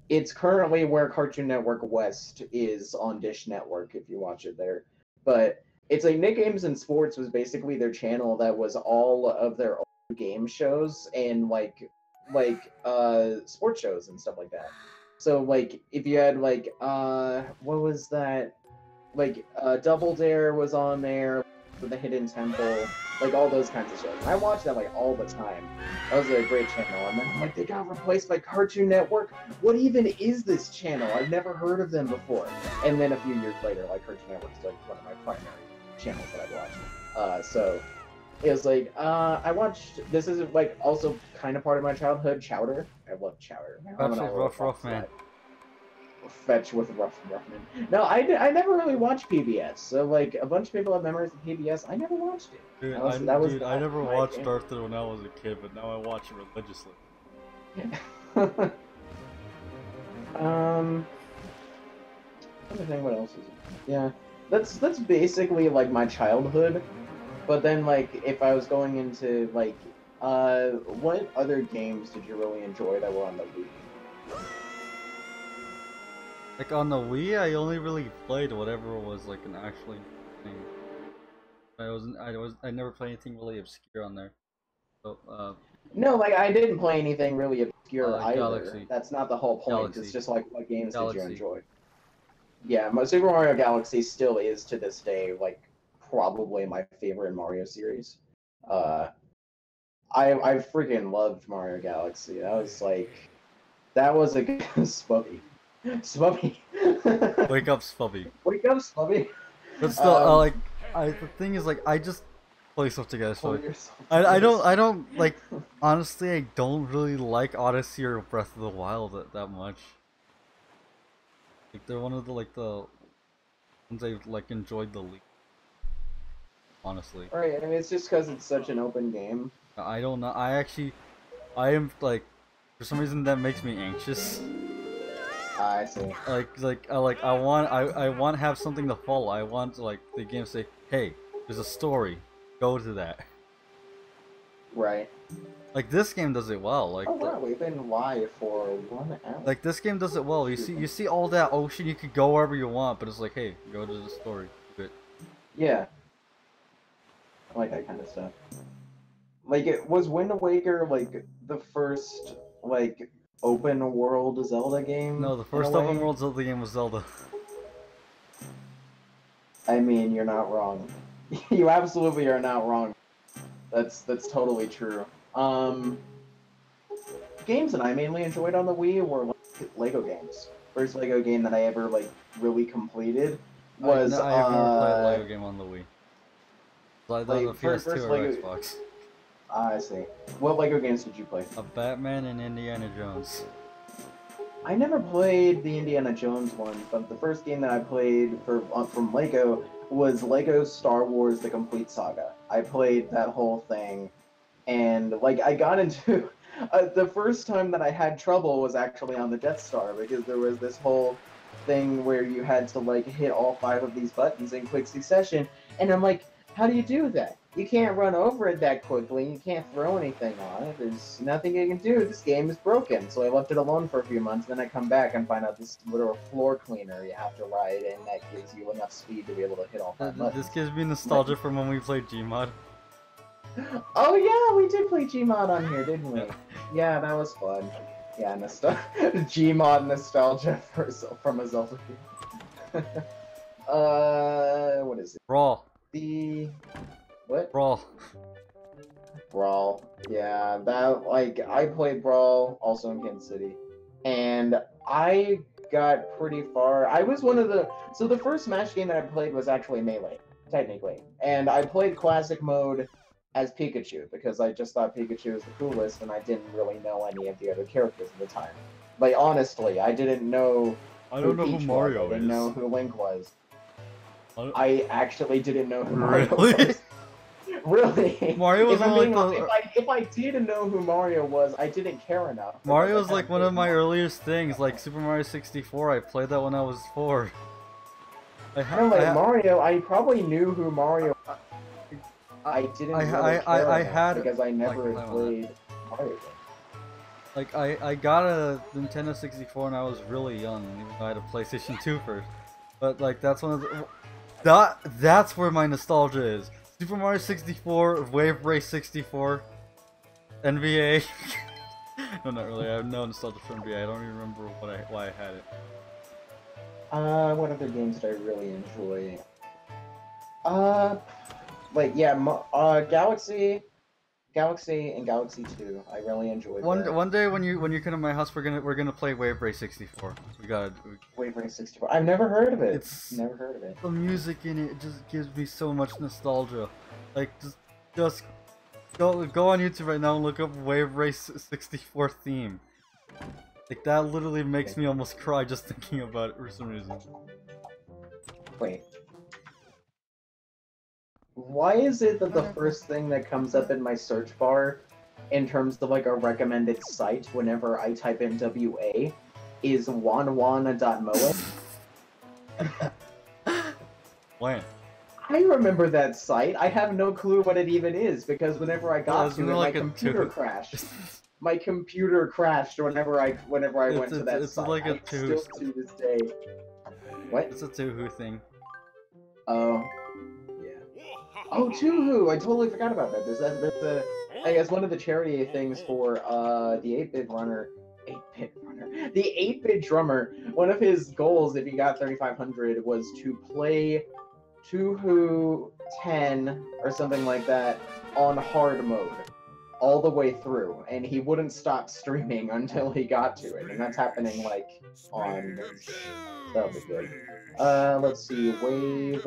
It's currently where Cartoon Network West is on Dish Network, if you watch it there. But it's like Nick Games and Sports was basically their channel that was all of their old game shows and like sports shows and stuff like that. So like if you had like what was that? Like Double Dare was on there with the Hidden Temple, like all those kinds of shows. And I watched that like all the time. That was a great channel. And then I'm like, they got replaced by Cartoon Network. What even is this channel? I've never heard of them before. And then a few years later, like Cartoon Network's like one of my primary channels that I watch. So it was like I watched. This is like also kind of part of my childhood. Chowder. I love Chowder. Rough man. Fetch with Ruffman. No, I never really watched PBS. So like a bunch of people have memories of PBS. I never watched it. Dude, I never watched Arthur when I was a kid, but now I watch it religiously. I'm trying to think what else is it? Yeah. That's basically like my childhood. But then like if I was going into like what other games did you really enjoy that were on the Wii? Like on the Wii, I only really played whatever was like an actually thing. I never played anything really obscure on there. So no, like I didn't play anything really obscure either. Galaxy. That's not the whole point. Galaxy. It's just like what games did you enjoy? Yeah, Super Mario Galaxy still is to this day like probably my favorite Mario series. Uh, I freaking loved Mario Galaxy. That was a good Spubby. Spubby. Wake up, Spubby. Wake up, Spubby. But still, Um, the thing is, like, I just play stuff together. So pull like, yourself I don't like. Honestly, I don't really like Odyssey or Breath of the Wild that much. Like, they're one of the ones I like enjoyed the least. Honestly, Right, I mean it's just because it's such an open game. I don't know. I am like, for some reason that makes me anxious. I see. I want to have something to follow. I want like the game to say, hey, there's a story. Go to that. Right. Like this game does it well. Oh wow, we've been live for 1 hour. Like this game does it well. You see all that ocean. You could go wherever you want, but it's like, hey, go to the story. Good. Yeah, I like that kind of stuff. Like, it was Wind Waker like the first like open world Zelda game No, the in a first open way? world Zelda game was Zelda. I mean, you're not wrong. You absolutely are not wrong. That's totally true. Games that I mainly enjoyed on the Wii were like Lego games. First Lego game that I ever like really completed was I have never played a Lego game on the Wii. Played on the like PS2 first or Lego. Xbox. I see. What Lego games did you play? A Batman and Indiana Jones. I never played the Indiana Jones one, but the first game that I played from Lego was Lego Star Wars: The Complete Saga. I played that whole thing, and like I got into the first time that I had trouble was actually on the Death Star because there was this whole thing where you had to like hit all 5 of these buttons in quick succession, and I'm like, how do you do that? You can't run over it that quickly. You can't throw anything on it. There's nothing you can do. This game is broken. So I left it alone for a few months. Then I come back and find out this little floor cleaner you have to ride, and that gives you enough speed to be able to hit all 5 buttons. This gives me nostalgia from when we played Gmod. Oh yeah, we did play Gmod on here, didn't we? Yeah, that was fun. Yeah, Gmod nostalgia from a Zelda game. What is it? Brawl. The what? Brawl. Brawl. Yeah, that like I played Brawl also in Kansas City, and I got pretty far. I was one of the so the first Smash game that I played was actually Melee, technically, and I played Classic mode as Pikachu because I just thought Pikachu was the coolest, and I didn't really know any of the other characters at the time. Like honestly, I didn't know. I don't know who Mario was. I didn't know who Link was. I actually didn't know who Really? Mario was. Really? Mario was if I didn't know who Mario was, I didn't care enough. Mario was like one of my earliest things, like Super Mario 64. I played that when I was 4. Mario. I probably knew who Mario. I didn't really care because I never played Mario games. Like I got a Nintendo 64 when I was really young, even though I had a PlayStation 2 first. But like that's one of the that's where my nostalgia is. Super Mario 64, Wave Race 64, NBA. No, not really. I have no nostalgia for NBA. I don't even remember why I had it. What other games did I really enjoy? Galaxy and Galaxy 2. I really enjoyed that. One day when you come to my house, we're gonna play Wave Race 64. Wave Race 64. I've never heard of it. Never heard of it. The music in it just gives me so much nostalgia. Like just go on YouTube right now and look up Wave Race 64 theme. Like that literally makes me almost cry just thinking about it for some reason. Wait. Why is it that the first thing that comes up in my search bar in terms of like a recommended site whenever I type in WA is wanwana.moa? When? I remember that site. I have no clue what it even is because whenever I got to it, my computer crashed. My computer crashed whenever I went to that site. Like a still to this day. What? It's a Tuhu thing. Oh. Oh, Tuhu! I totally forgot about that. I guess one of the charity things for the 8-bit runner, the 8-bit drummer, one of his goals if he got 3500 was to play Tuhu 10 or something like that on hard mode all the way through, and he wouldn't stop streaming until he got to it, and that's happening like on this. That'll be good. Let's see, Wave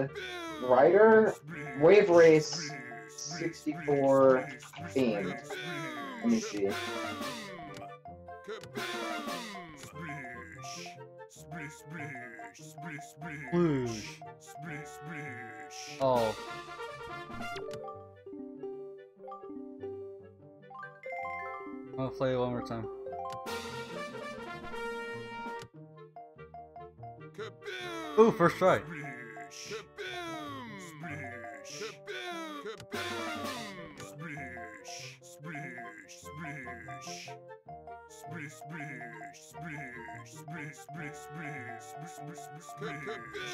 Rider, Wave Race 64 themed. Let me see. Whoosh. Oh. I'm gonna play it one more time. Ooh, first try.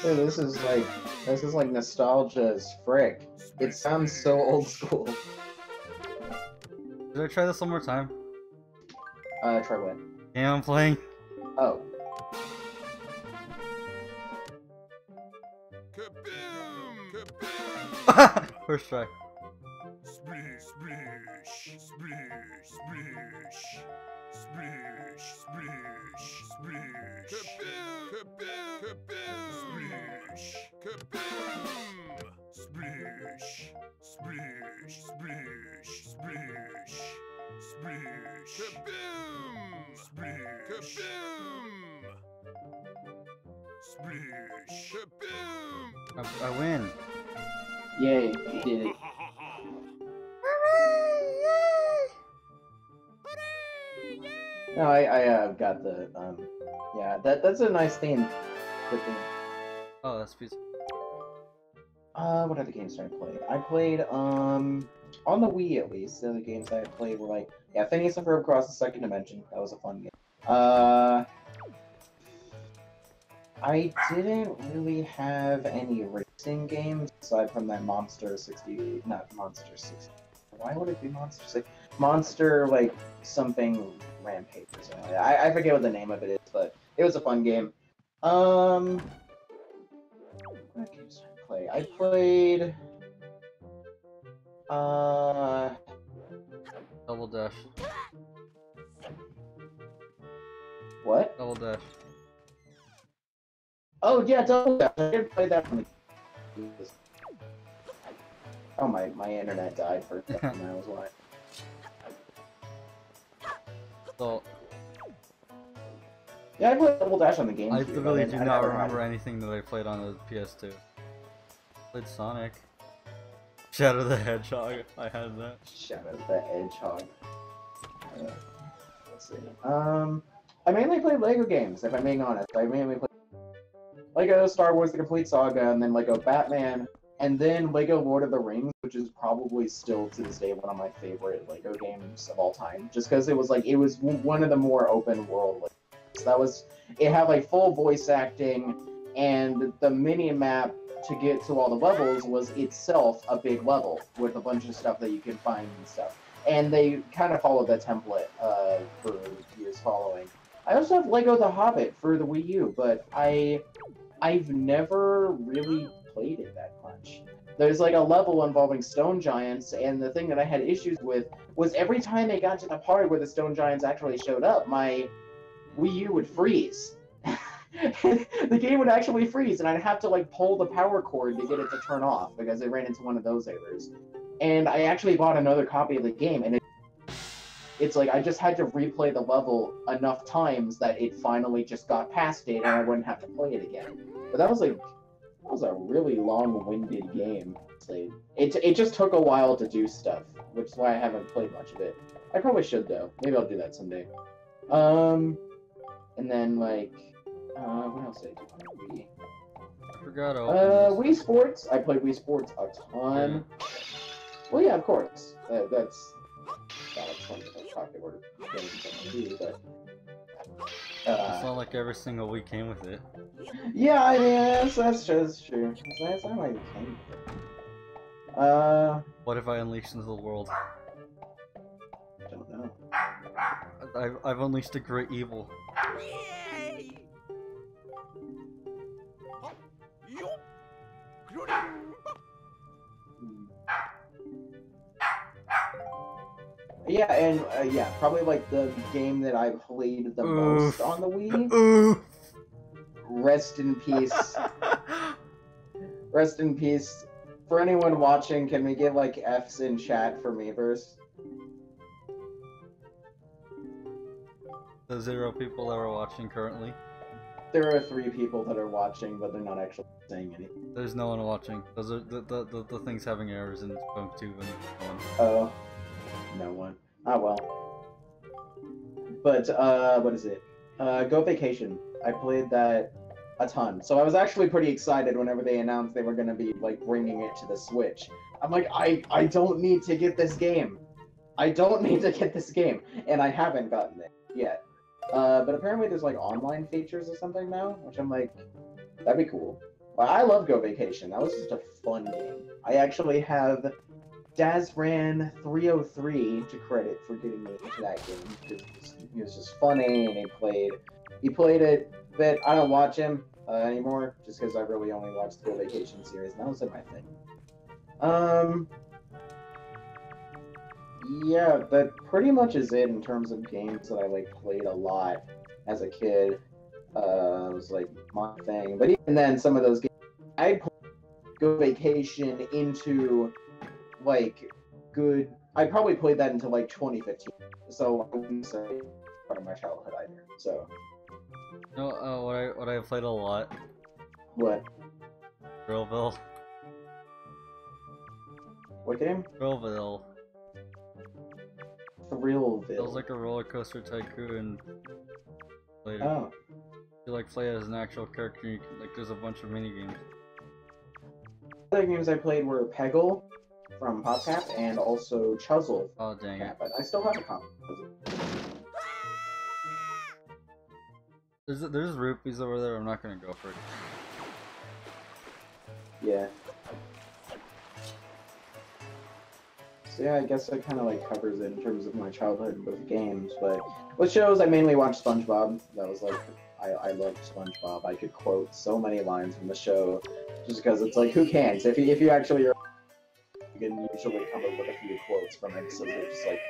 Dude, this is like nostalgia as frick. It sounds so old school. Did I try this one more time? Try what? Game I'm playing? Oh. First try. I win. Yay, you did it. No, I got the yeah, that's a nice theme. Good theme. Oh, that's peaceful. What other games did I play? I played on the Wii at least. The other games I played were like Phineas and Ferb Across the Second Dimension. That was a fun game. I didn't really have any racing games aside from that Monster 60, not Monster 60. Why would it be Monster 60? Monster like something Rampage or something. I forget what the name of it is, but it was a fun game. What games did I play? I played Double dash. what? Double dash. Oh yeah, Double Dash. I did play that one. Oh my internet died for a second. That was why. So Yeah, I played Double Dash on the GameCube. I really do not remember had... anything that I played on the PS2. Played Sonic. Shadow the Hedgehog. I had that. Shadow the Hedgehog. Let's see. I mainly played Lego games. If I'm being honest, I mainly played Lego Star Wars: The Complete Saga, and then Lego Batman, and then Lego Lord of the Rings, which is probably still to this day one of my favorite Lego games of all time. Just because it was one of the more open world. It had like full voice acting, and the mini map to get to all the levels was itself a big level with a bunch of stuff that you can find and stuff. And they kind of followed that template for years following. I also have Lego The Hobbit for the Wii U, but I've never really played it that much. There's like a level involving stone giants, and the thing that I had issues with was every time they got to the part where the stone giants actually showed up, my Wii U would freeze. The game would actually freeze, and I'd have to like pull the power cord to get it to turn off because it ran into one of those errors. And I actually bought another copy of the game, and it's like I just had to replay the level enough times that it finally just got past it, and I wouldn't have to play it again. But that was a really long-winded game. It just took a while to do stuff, which is why I haven't played much of it. I probably should though. Maybe I'll do that someday. And then like, what else did I do on Wii? I forgot. Wii Sports. I played Wii Sports a ton. Yeah. Well, yeah, of course. That's one of the most popular games on Wii, but. It's not like every single Wii came with it. Yeah, I mean, that's true. That's not like it came with it. What if I unleashed into the world? I don't know. I've unleashed a great evil. Yeah, and yeah, probably like the game that I played the most on the Wii. Oof. Rest in peace. Rest in peace. For anyone watching, can we get like F's in chat for Miiverse? The 0 people that are watching currently. There are 3 people that are watching, but they're not actually saying anything. There's no one watching. Those are the thing's having errors in Spunk 2 and no one. Oh, no one. Ah well. But what is it? Go Vacation. I played that a ton. So I was actually pretty excited whenever they announced they were going to be like bringing it to the Switch. I'm like, I don't need to get this game. I don't need to get this game, and I haven't gotten it yet. But apparently there's like online features or something now, which I'm like, that'd be cool. But I love Go Vacation. That was just a fun game. I actually have Dazran 303 to credit for getting me into that game because he was just funny and he played it. But I don't watch him anymore just because I really only watched the Go Vacation series, and that was like my thing. Yeah, that pretty much is it in terms of games that I like played a lot as a kid. Was like my thing. But even then, some of those games I Go Vacation into like good. I probably played that until like 2015, so I wouldn't say part of my childhood either. So You know what I played a lot? what? Thrillville. What game? Thrillville. Thrillville. It was like a roller coaster tycoon. Like, Oh. you like play as an actual character. You can, like there's a bunch of mini games. Other games I played were Peggle from PopCap and also Chuzzle. Oh dang it! But I still have a copy. There's rupees over there. I'm not gonna go for it. Yeah. So yeah, I guess that kind of like covers it in terms of my childhood with games. But with shows, I mainly watched SpongeBob. That was like, I loved SpongeBob. I could quote so many lines from the show, just because it's like, who can't? If you actually are, you can usually come up with a few quotes from it, so they're just like,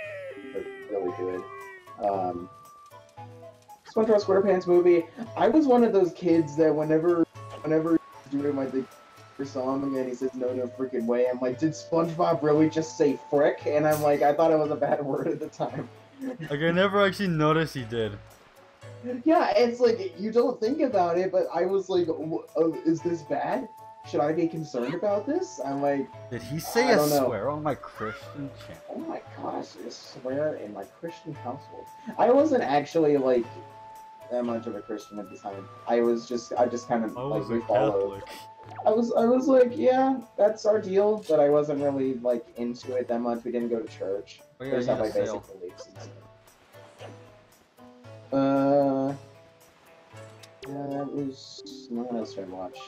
they're really good. SpongeBob SquarePants movie. I was one of those kids that whenever he's doing my thing for song and he says no freaking way, I'm like, did SpongeBob really just say frick? And I'm like, I thought it was a bad word at the time. Like I never actually noticed he did. Yeah, it's like you don't think about it, but I was like, is this bad? Should I be concerned about this? I'm like, did he say a swear on my Christian channel? Oh my gosh, a swear in my Christian household. I wasn't actually like that much of a Christian at the time. I just kind of like we followed. I was like, yeah, that's our deal, but I wasn't really like into it that much. We didn't go to church. Oh, We yeah, just have you like just basic sail. beliefs and stuff. Yeah, that was what else did I watch?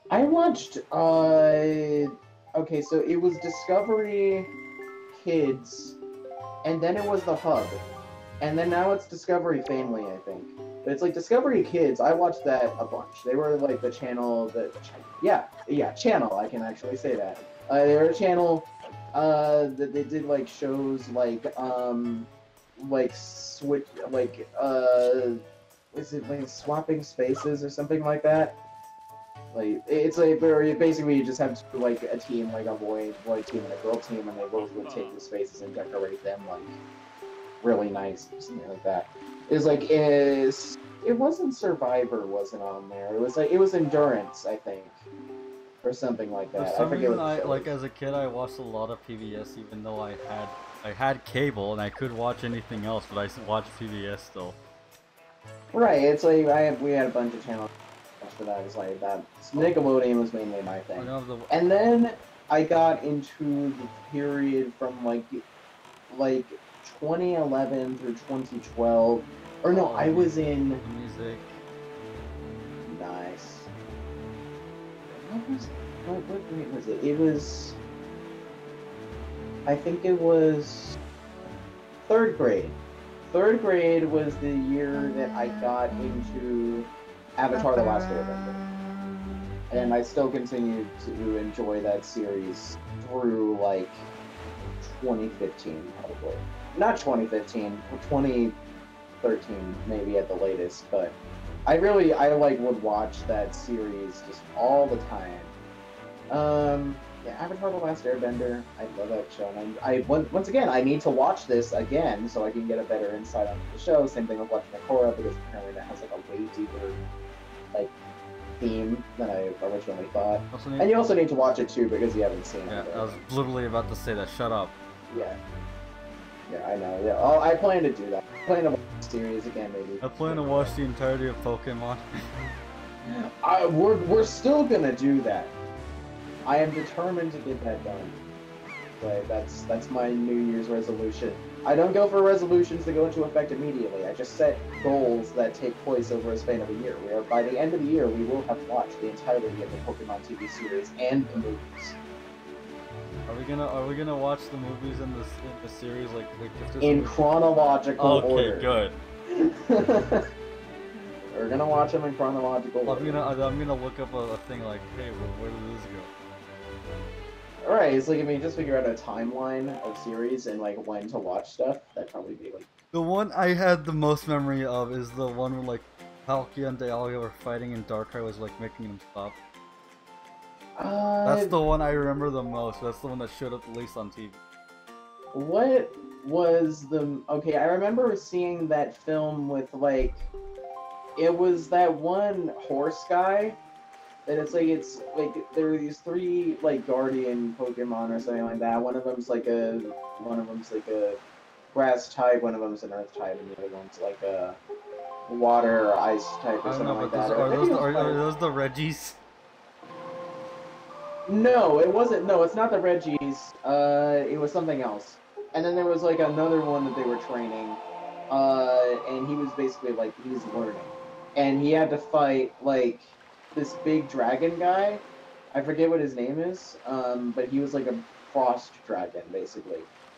I watched okay, so it was Discovery Kids, and then it was the Hub, and then now it's Discovery Family, I think. But it's like Discovery Kids. I watched that a bunch. They were like the channel that, channel. I can actually say that. They were a channel that they did like shows like switch is it like Swapping Spaces or something like that? Like it's like where basically you just have like a team, like a boy team and a girl team, and they both would take the spaces and decorate them like really nice or something like that. It wasn't Survivor wasn't on there. It was Endurance, I think, or something like that. For some I forget reason, what the show like is. as a kid, I watched a lot of PBS, even though I had cable and I could watch anything else, but I watched PBS still. Right, it's like we had a bunch of channels for that. It was like that. Nickelodeon was mainly my thing. And then I got into the period from like 2011 through 2012. Or no, I was in music. Nice. What grade was it? It was, I think it was 3rd grade. 3rd grade was the year that I got into Avatar: The Last Airbender. And I still continue to enjoy that series through like 2015 probably. Not 2015, 2013 maybe at the latest, but I like would watch that series just all the time. Yeah, Avatar: The Last Airbender. I love that show, and once again I need to watch this again so I can get a better insight on the show. Same thing with watching Korra, because apparently that has like a way deeper like theme than I originally thought. And you also need to watch it too because you haven't seen it. Yeah, I was literally about to say that. Shut up. Yeah. Yeah, I know. Yeah. Oh, I plan to do that. I plan to watch the series again, maybe. I plan to watch the entirety of Pokemon. We're still gonna do that. I am determined to get that done. Like, that's my New Year's resolution. I don't go for resolutions that go into effect immediately. I just set goals that take place over a span of a year. By the end of the year, we will have watched the entirety of the Pokemon TV series and the movies. Are we gonna watch the movies in the series like if in chronological order? Okay, good. We're gonna watch them in chronological order. I'm gonna look up a thing like, hey, where did this go? Alright, it's like if you just figure out a timeline of series and like when to watch stuff, that'd probably be like... The one I had the most memory of is the one where like Palkia and Dialga were fighting and Darkrai was like making them stop. That's the one I remember the most. That's the one that showed up the least on TV. What was the... Okay, I remember seeing that film with like... It was that one horse guy. And it's like there are these three like guardian Pokemon or something like that. One of them's like a grass type, one of them's an earth type, and the other one's like a water or ice type or something like that. Are those the Reggies? No, it wasn't. No, it's not the Reggies. It was something else. And then there was like another one that they were training. And he was basically like he was learning, and he had to fight like this big dragon guy. I forget what his name is, but he was like a frost dragon, basically.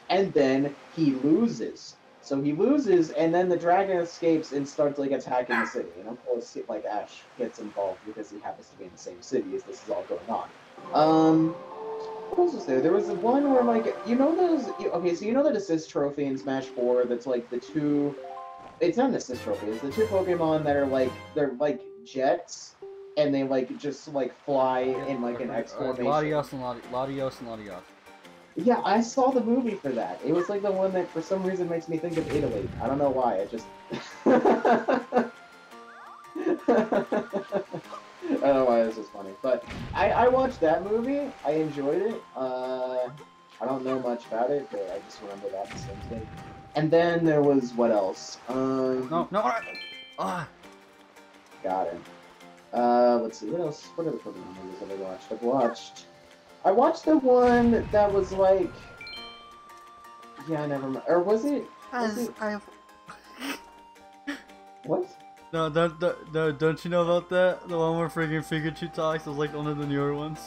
And then he loses. So he loses, and then the dragon escapes and starts like attacking the city. And of course, like Ash gets involved because he happens to be in the same city as this is all going on. What else was there? There was one where like, you know those... Okay, so you know that assist trophy in Smash 4 that's like the two... It's not an assist trophy, it's the two Pokemon that are like... They're like jets. And they like just like fly in like an X formation. Latios and Latios. Yeah, I saw the movie for that. It was like the one that for some reason makes me think of Italy. I don't know why. It just I don't know why this is funny. But I watched that movie. I enjoyed it. I don't know much about it, but I just remember that distinctly. And then there was what else? No. Got it. Let's see, what else? What other Pokemon movies have I watched? I watched the one that was like... Yeah, never mind. Or was it... What? No, don't you know about that? The one where freaking Pikachu talks is like one of the newer ones.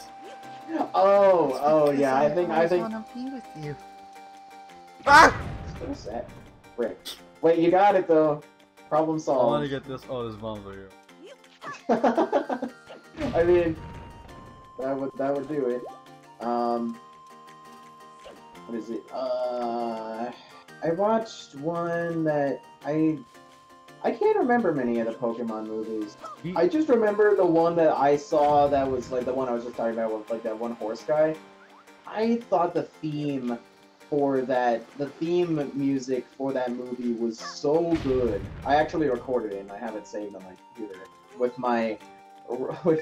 Oh, yeah, I think... I want to be with you. Ah! So sad. Frick. Wait, you got it though. Problem solved. I want to get this. Oh, this bomb's right here. I mean, that would do it. What is it? I watched one that I can't remember many of the Pokemon movies. I just remember the one that I saw that was like the one I was just talking about with like that one horse guy. I thought the theme music for that movie was so good. I actually recorded it and I have it saved on my computer with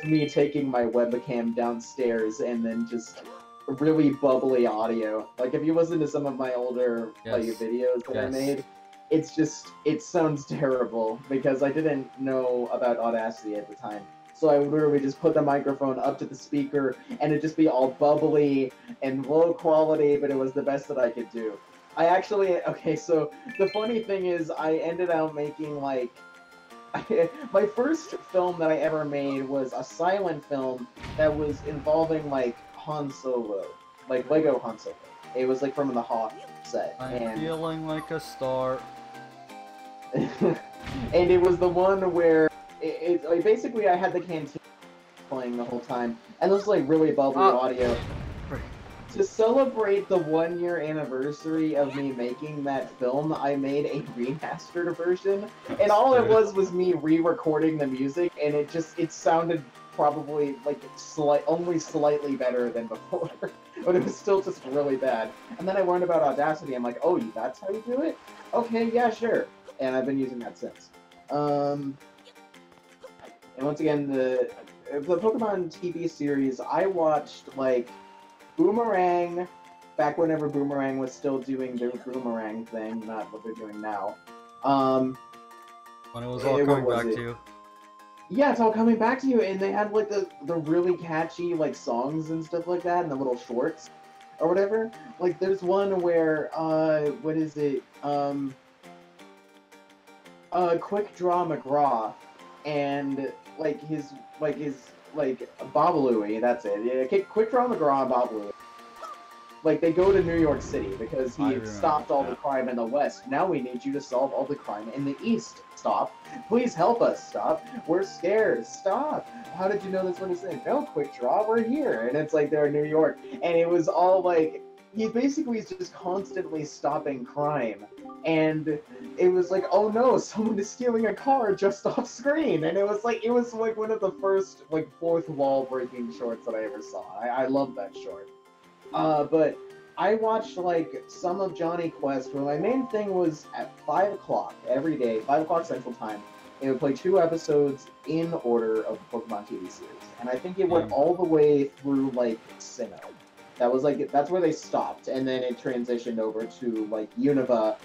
me taking my webcam downstairs and then just really bubbly audio. Like if you listen to some of my older like videos that I made, it sounds terrible because I didn't know about Audacity at the time. So I would literally just put the microphone up to the speaker and it'd just be all bubbly and low quality, but it was the best that I could do. So the funny thing is I ended up making like, my first film that I ever made was a silent film that was involving like Han Solo, like Lego Han Solo. It was like from the Hoth set. I'm feeling like a star. And it was the one where like basically I had the canteen playing the whole time, and it was like really bubbly audio. To celebrate the 1 year anniversary of me making that film, I made a remastered version, and all it was me re-recording the music, and it sounded probably like only slightly better than before, but it was still just really bad. And then I learned about Audacity. I'm like, oh, that's how you do it? Okay, yeah, sure. And I've been using that since. And once again, the Pokemon TV series, I watched like Boomerang, back whenever Boomerang was still doing their Boomerang thing, not what they're doing now. When it was all coming back to you. Yeah, it's all coming back to you, and they had like the really catchy like songs and stuff like that, and the little shorts or whatever. Like there's one where what is it? Quick Draw McGraw, and his Babalooey, that's it. Yeah, Quick Draw McGraw and Babalooey. Like, they go to New York City because he stopped all the crime in the West. Now we need you to solve all the crime in the East. Stop. Please help us. Stop. We're scared. Stop. How did you know this one is saying? No, Quick Draw, we're here. And it's like they're in New York. And it was all like, he basically is just constantly stopping crime. And it was like, oh no, someone is stealing a car just off screen. And it was like one of the first, like, fourth wall breaking shorts that I ever saw. I love that short. But I watched like some of Johnny Quest, where my main thing was at 5 o'clock every day, 5 o'clock Central Time. It would play 2 episodes in order of the Pokemon TV series, and I think it went all the way through like Sinnoh. That's where they stopped, and then it transitioned over to like Unova,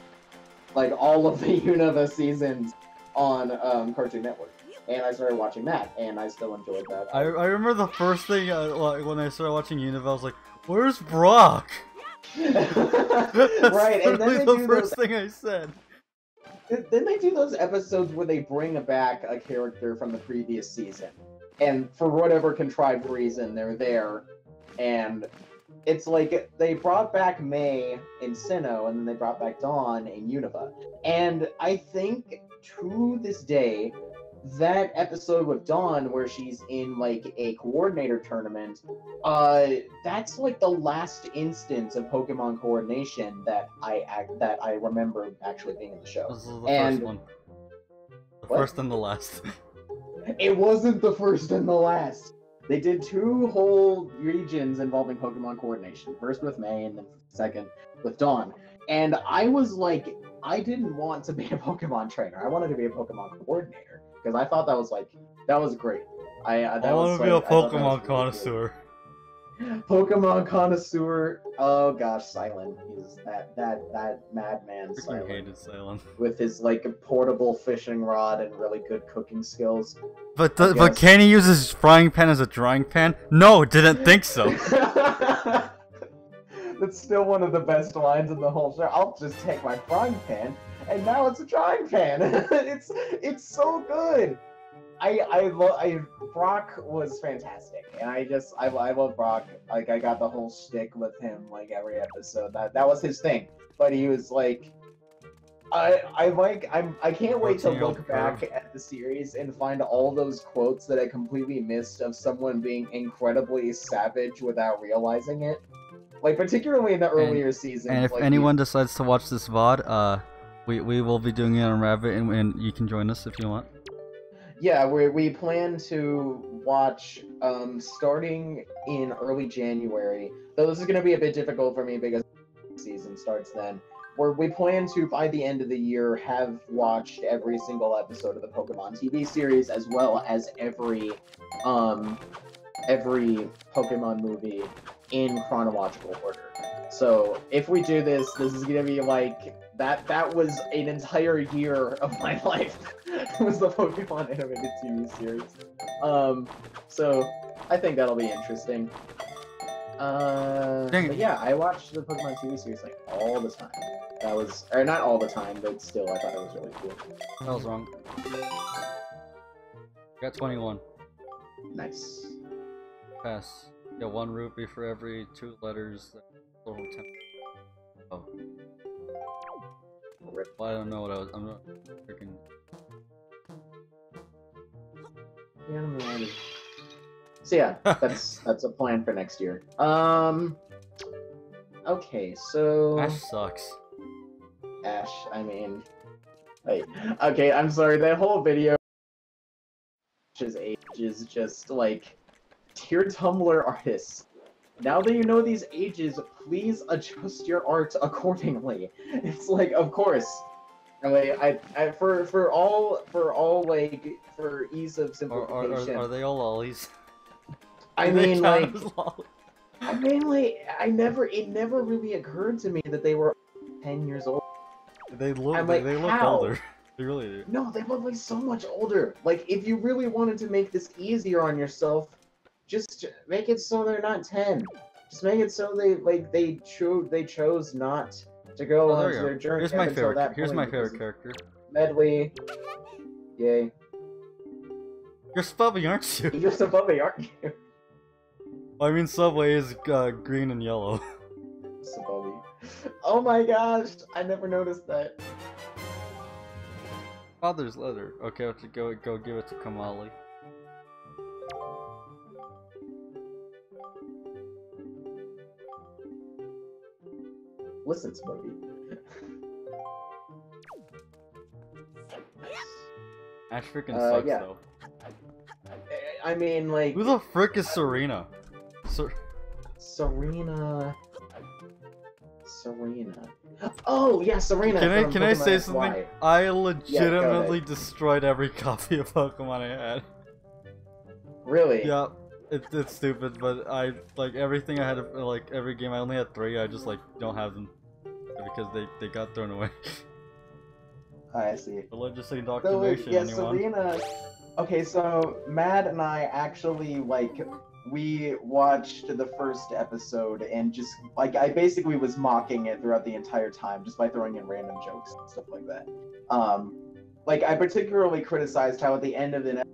like all of the Unova seasons on Cartoon Network. And I started watching that, and I still enjoyed that. I remember the first thing like, when I started watching Unova, I was like, "Where's Brock?" Right, and then they the do first thing I said. Then they do those episodes where they bring back a character from the previous season, and for whatever contrived reason, they're there, and it's like they brought back May in Sinnoh, and then they brought back Dawn in Unova, and I think to this day, that episode with Dawn where she's in like a coordinator tournament, that's like the last instance of Pokemon coordination that I remember actually being in the show. This is the first one. The first and the last. It wasn't the first and the last. They did 2 whole regions involving Pokemon coordination. First with May, and then second with Dawn. And I was like, I didn't want to be a Pokemon trainer. I wanted to be a Pokemon coordinator. Because I thought that was great. I want to be a Pokemon connoisseur. Pokemon connoisseur. Oh gosh, Silent. He's that madman Silent. I hated Silent. With his like portable fishing rod and really good cooking skills. But can he use his frying pan as a drying pan? No, didn't think so. That's still one of the best lines in the whole show. I'll just take my frying pan, and now it's a drying pan. it's so good. Brock was fantastic, and I love Brock. Like, I got the whole shtick with him like every episode. That was his thing. But he was like, I can't wait to look back at the series and find all those quotes that I completely missed of someone being incredibly savage without realizing it. Like, particularly in the earlier seasons. And if anyone decides to watch this VOD, we will be doing it on Rabbit, and you can join us if you want. Yeah, we plan to watch starting in early January. Though this is going to be a bit difficult for me because the season starts then. Where we plan to, by the end of the year, have watched every single episode of the Pokemon TV series, as well as every Pokemon movie in chronological order. So if we do this is gonna be like that was an entire year of my life. Was the Pokemon animated TV series. So I think that'll be interesting. But yeah, I watched the Pokemon TV series like all the time. Or not all the time, but still I thought it was really cool. That was wrong. Got 21. Nice. Pass. Get 1 rupee for every 2 letters. Total 10. Oh. Well, I don't know what I'm not freaking. Yeah, I'm ready. So yeah, that's a plan for next year. Okay, Ash so sucks. Ash, I mean, wait, okay, I'm sorry. That whole video, Ash's age is just like, dear Tumblr artists. Now that you know these ages, please adjust your art accordingly. It's like, of course. Like, for all like for ease of Are simplification. they all lollies? I Do they mean, count like, as lollies? it never really occurred to me that they were 10 years old. They look I'm like, they look how? older. They really do. No, they look like so much older. Like, if you really wanted to make this easier on yourself, just make it so they're not 10. Just make it so they chose not to go Oh, there we onto go. their journey up until that Here's point my because favorite of character. Medley. Yay. You're Spubby, aren't you? You're just above me, aren't you? I mean, Subway is green and yellow. Sabobi. Oh my gosh, I never noticed that. Father's letter. Okay, let's go give it to Kamali. Listen, Sabobi. Ash freaking sucks Yeah. though. I mean, like, Who the frick is Serena? Serena. Oh yeah, Serena. Can I Pokemon say XY. something? I legitimately ahead. destroyed every copy of Pokemon I had. Really? Yeah, it's stupid, but I like everything I had. Like every game, I only had 3. I just like don't have them because they got thrown away. I see. Religious So indoctrination, yeah, anyone? Serena. Okay, so Matt and I actually we watched the first episode and just like I basically was mocking it throughout the entire time just by throwing in random jokes and stuff like that. Like I particularly criticized how at the end of the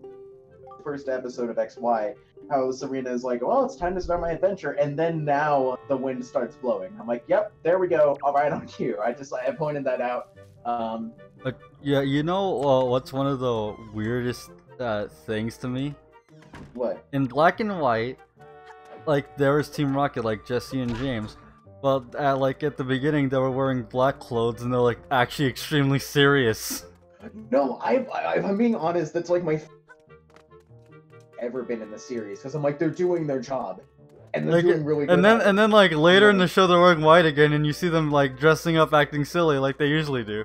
first episode of XY, how Serena is like, well, it's time to start my adventure, and then now the wind starts blowing. I'm like, yep, there we go. All right, on cue. I pointed that out. Yeah, you know what's one of the weirdest things to me? What? In Black and White, like there was Team Rocket, like Jesse and James, but like at the beginning they were wearing black clothes and they're like actually extremely serious. No, I'm being honest. That's like my ever been in the series because I'm like they're doing their job, and they're Like, doing really good. and then like later in Yeah. the show they're wearing white again, and you see them like dressing up, acting silly like they usually do.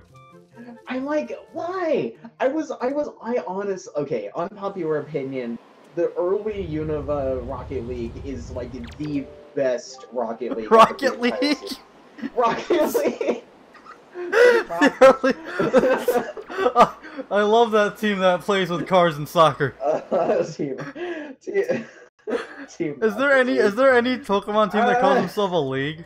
I'm like, why? Okay, unpopular opinion. The early Unova Rocket League is like the best Rocket League. Rocket League. Rocket League. I love that team that plays with cars and soccer. Team. Team. Is there any Pokemon team that calls themselves a league?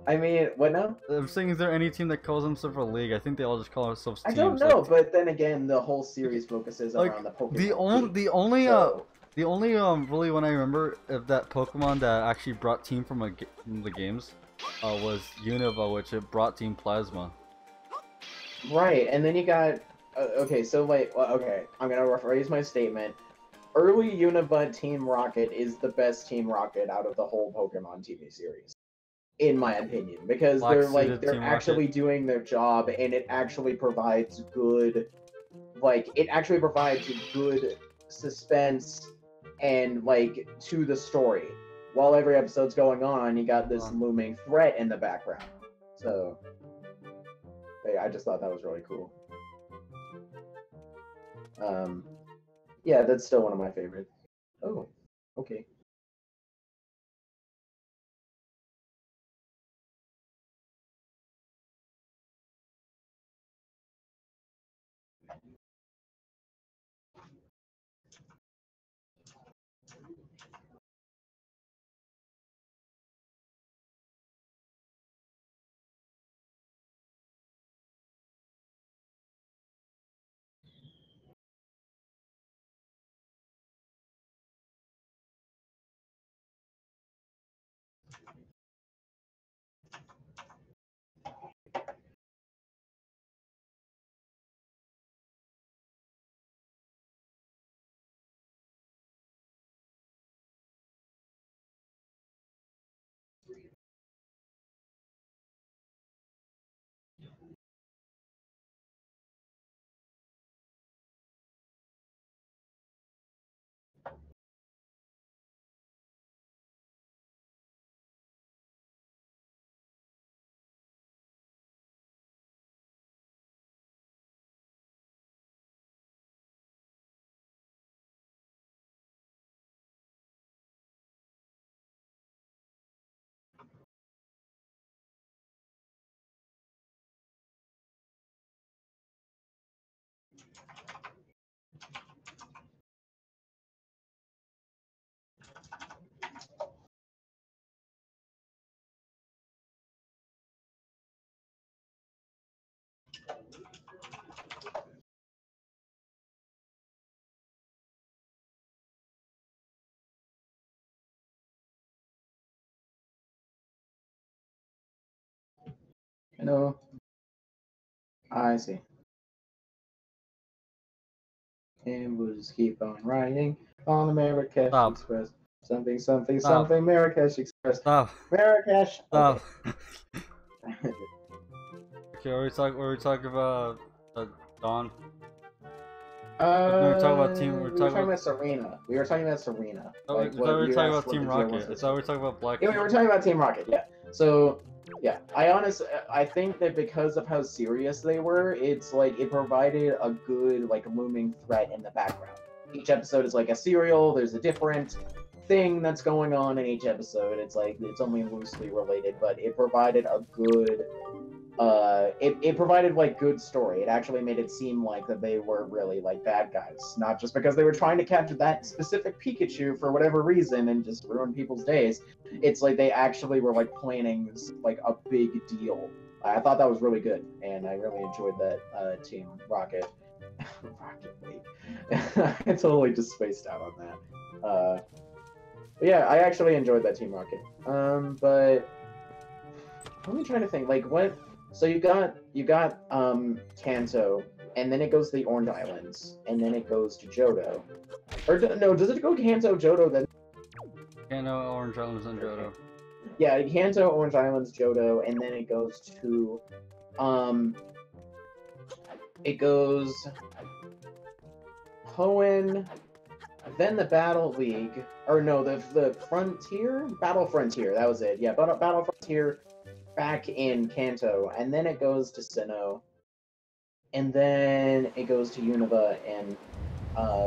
I mean, what now? I'm saying, is there any team that calls themselves a league? I think they all just call themselves teams. I don't know, like, but then again, the whole series focuses like, around the Pokemon. The only really one I remember of that Pokemon that actually brought team from the games was Unova, which it brought Team Plasma. Right, and then you got okay. So wait, okay, I'm gonna rephrase my statement. Early Unova Team Rocket is the best Team Rocket out of the whole Pokemon TV series, in my opinion, because they're actually doing their job, and it actually provides good suspense and like to the story. While every episode's going on, you got this looming threat in the background. So, yeah, I just thought that was really cool. Yeah, that's still one of my favorites. Oh, okay. No, I see. And we'll just keep on writing on the Marrakesh Stop. Express. Something, something, Stop. something, Marrakesh Express. Stop. Marrakesh. Stop. Okay. Okay, were we talking about Dawn? We're talking about team. We're We were talking talking about. about Serena. We were talking about Serena. Oh, I Like thought we what were you talking asked, about what Team the deal was Rocket. I this thought we year. were talking about Black Yeah, we Team. were talking about Team Rocket. Yeah. So, yeah, I think that because of how serious they were, it's like it provided a good like looming threat in the background. Each episode is like a serial. There's a different thing that's going on in each episode. It's like it's only loosely related, but it provided a good it provided like good story. It actually made it seem like that they were really like bad guys, not just because they were trying to catch that specific Pikachu for whatever reason and just ruin people's days. It's like they actually were like planning like a big deal. I thought that was really good, and I really enjoyed that Team Rocket. Rocket League. I totally just spaced out on that. But yeah, I actually enjoyed that Team Rocket. But I'm trying to think, like what. So you got Kanto, and then it goes to the Orange Islands, and then it goes to Johto. Or no, does it go Kanto, Johto, then? Kanto, Orange Islands, and Johto. Okay. Yeah, Kanto, Orange Islands, Johto, and then it goes to it goes Hoenn, then the Battle League, or no, the Frontier, Battle Frontier. That was it. Yeah, Battle Frontier, back in Kanto, and then it goes to Sinnoh, and then it goes to Unova, and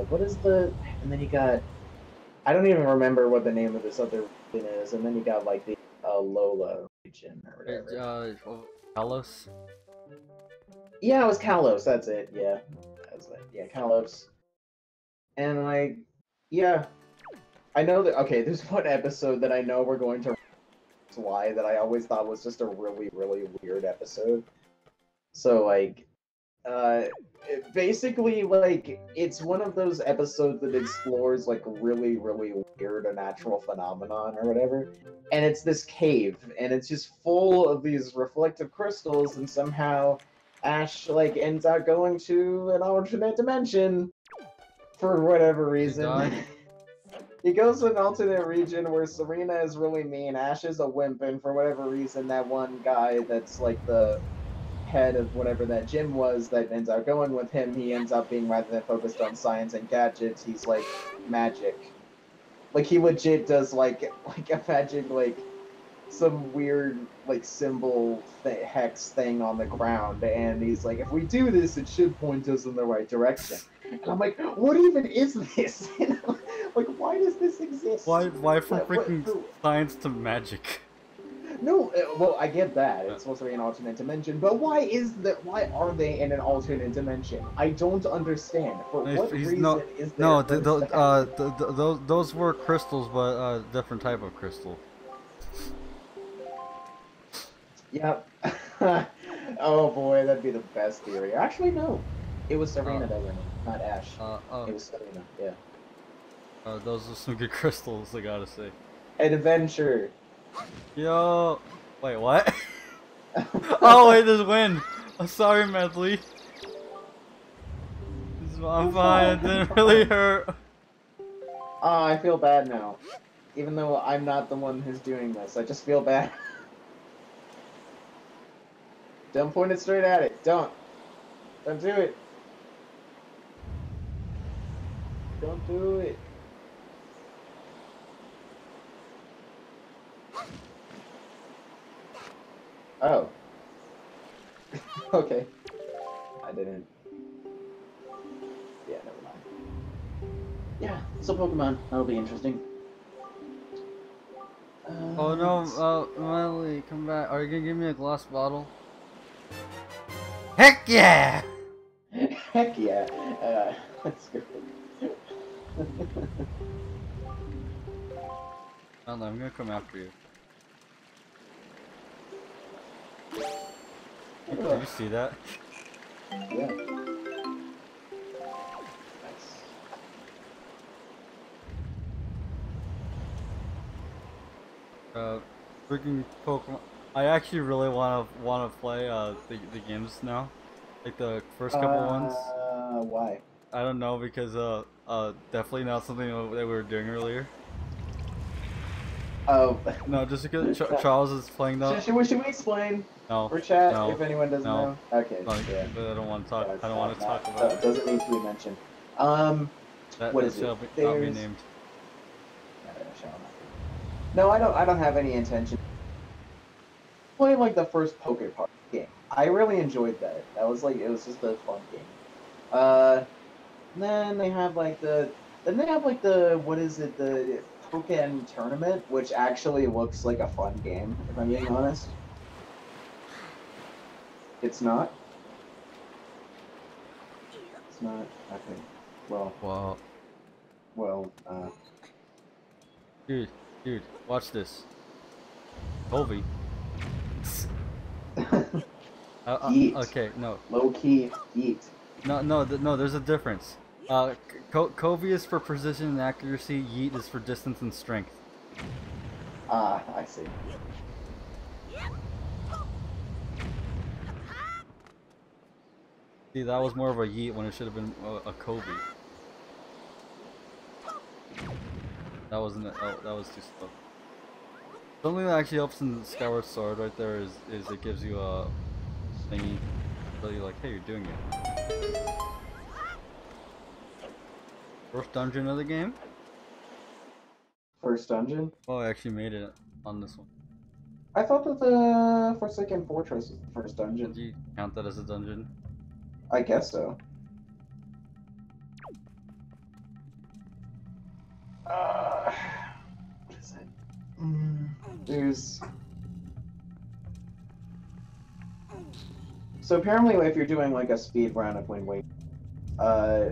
what is the? And then you got, I don't even remember what the name of this other region is, and then you got like the Lola region or whatever. Kalos. Yeah, it was Kalos. That's it. Yeah, that's it. Yeah, Kalos. And like, yeah, I know that. Okay, there's one episode that I know we're going to why that I always thought was just a really really weird episode. So like, basically like it's one of those episodes that explores like really really weird natural phenomenon or whatever, and it's this cave and it's just full of these reflective crystals, and somehow Ash like ends up going to an alternate dimension for whatever He reason. died. He goes to an alternate region where Serena is really mean, Ash is a wimp, and for whatever reason that one guy that's like the head of whatever that gym was that ends up going with him, he ends up being, rather than focused on science and gadgets, he's like magic. Like he legit does like a magic, like some weird like symbol hex thing on the ground, and he's like, if we do this it should point us in the right direction. And I'm like, what even is this? Like, why does this exist? Why from What freaking science to magic? No, well, I get that. It's supposed to be an alternate dimension, but why is that? Why are they in an alternate dimension? I don't understand. For what reason is there? No, those were crystals, but different type of crystal. Yep. Oh boy, that'd be the best theory. Actually, no. It was Serena that went in, not Ash. It was Serena, yeah. Those are some good crystals, I gotta say. Adventure. Yo, wait, what? Oh wait, there's wind. I'm sorry, Medley. I'm fine. It didn't really hurt. Oh, I feel bad now. Even though I'm not the one who's doing this, I just feel bad. Don't point it straight at it. Don't. Don't do it. Don't do it. Oh. Okay. I didn't. Yeah, never mind. Yeah, so Pokemon. That'll be interesting. Oh no, Medley, come back. Are you gonna give me a glass bottle? Heck yeah! Heck yeah. That's good. I'm gonna come after you. Did you see that? Yeah. Nice. Freaking Pokemon. I actually really wanna play the games now, like the first couple ones. Why? I don't know because definitely not something that we were doing earlier. Oh, No, just because Charles is playing though. should we explain No, for chat no, if anyone doesn't no. know? Okay, Like, yeah. I don't want to talk. It's I don't want to talk about not it. doesn't need to be mentioned. Um, That what that is it? shall not be There's named. shall not be. No, I don't have any intention. Playing like the first Poké Park game. I really enjoyed that. That was like it was just a fun game. Uh, then they have like the what is it, the Pokken tournament, which actually looks like a fun game, if I'm being honest. It's not. It's not. Okay. Well, Wow, well, dude, dude, watch this. Colby. Yeet. Okay, no, Low key, yeet. no. There's a difference. Covey is for precision and accuracy. Yeet is for distance and strength. Ah, I see. See, that was more of a yeet when it should have been a Covey. That wasn't. Oh, that was too slow. Something that actually helps in Skyward Sword right there is it gives you a thingy, so you're like, hey, you're doing it. First dungeon of the game? First dungeon? Oh, I actually made it on this one. I thought that the Forsaken Fortress was the first dungeon. Did you count that as a dungeon? I guess so. What is it? There's... So apparently if you're doing like a speed run of Wind Waker,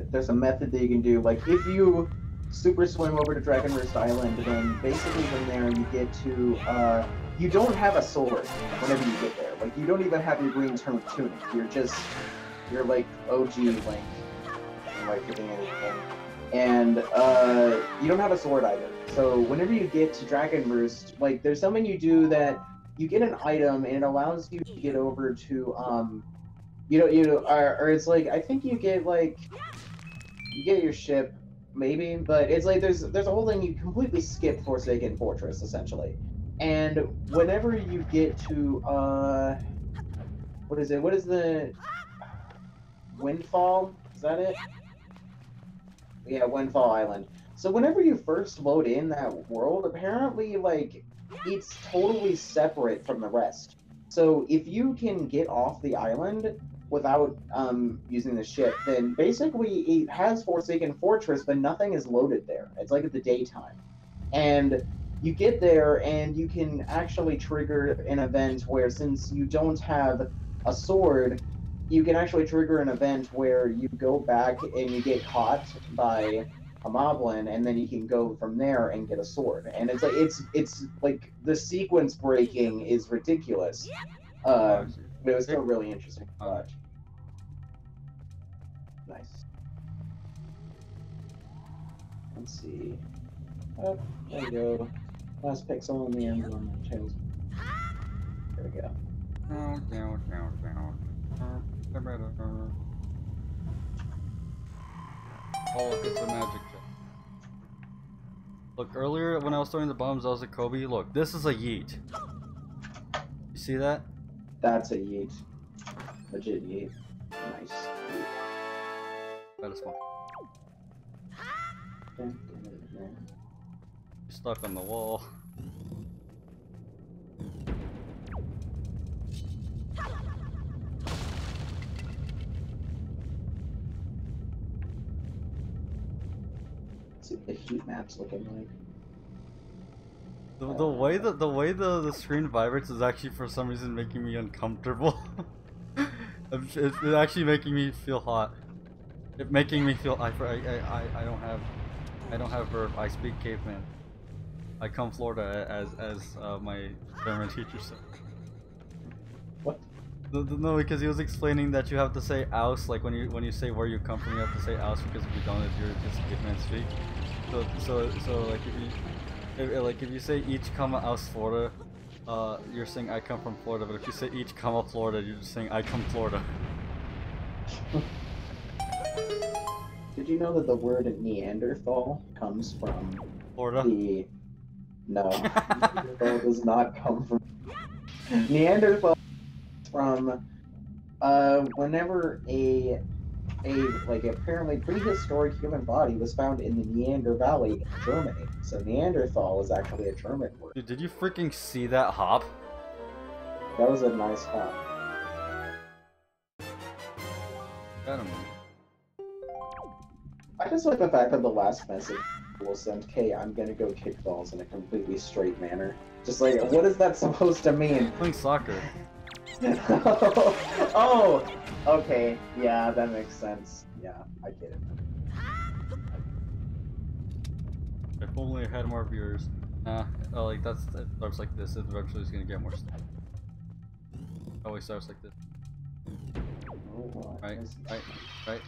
there's a method that you can do. Like if you super swim over to Dragonroost Island, then basically from there you get to, you don't have a sword whenever you get there. Like you don't even have your green tunic. You're like OG Link, like getting anything. And you don't have a sword either. So whenever you get to Dragonroost, like there's something you do that you get an item and it allows you to get over to or it's like I think you get your ship maybe, but it's like there's a whole thing you completely skip Forsaken Fortress essentially. And whenever you get to what is it? What is the Windfall? Is that it? Yeah, Windfall Island. So whenever you first load in that world, apparently like it's totally separate from the rest. So if you can get off the island without using the ship, then basically it has Forsaken Fortress, but nothing is loaded there. It's like at the daytime. And you get there and you can actually trigger an event where, since you don't have a sword, you can actually trigger an event where you go back and you get caught by a moblin, and then you can go from there and get a sword. And it's like the sequence breaking is ridiculous. But it was still really interesting to watch. Nice. Let's see. Oh, there we go. Last pixel on the end on my tails. There we go. Oh, look, it's a magic jet. Look, earlier when I was throwing the bombs, I was a Kobe. Look, this is a yeet. You see that? That's a yeet. Legit yeet. Nice. That is fun. Yeet. You're stuck on the wall. See what the heat map's looking like. The way the screen vibrates is actually for some reason making me uncomfortable. It's actually making me feel hot. It's making me feel I don't have verb. I speak caveman. I come Florida as my German teacher said. What? No, because he was explaining that you have to say "aus" like when you say where you come from, you have to say "aus" because if you don't, you're just caveman speak. So like if you say each comma aus Florida, you're saying I come from Florida, but if you say each comma Florida, you're just saying I come Florida. Did you know that the word Neanderthal comes from Florida? the... No, Neanderthal does not come from... Neanderthal comes from whenever a like apparently prehistoric human body was found in the Neander Valley in Germany. So Neanderthal is actually a German word. Dude, did you freaking see that hop? That was a nice hop. Got him. I just like the fact that the last message will send, "Hey, I'm gonna go kick balls" in a completely straight manner. Just like, what is that supposed to mean? Playing soccer. Oh, okay, yeah, that makes sense. Yeah, I get it. If only I had more viewers. Oh, like it starts like this. It eventually is gonna get more stuff. Always starts like this. Right. But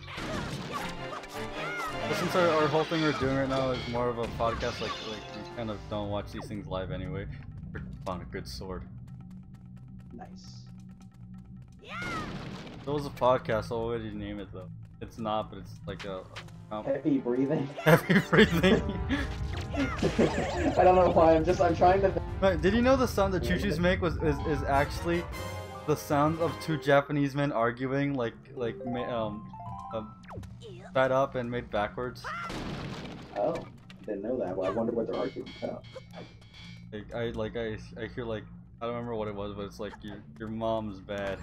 since our whole thing we're doing right now is more of a podcast, like we kind of don't watch these things live anyway. We found a good sword. Nice. If it was a podcast, what would you name it though? It's not, but it's like a Heavy breathing. heavy breathing. I don't know why. I'm trying to. Right, did you know the sound that choo-choos make is actually the sound of two Japanese men arguing, sat up and made backwards? Oh, didn't know that. Well, I wonder what they're arguing about. I hear like I don't remember what it was, but it's like your mom's bad.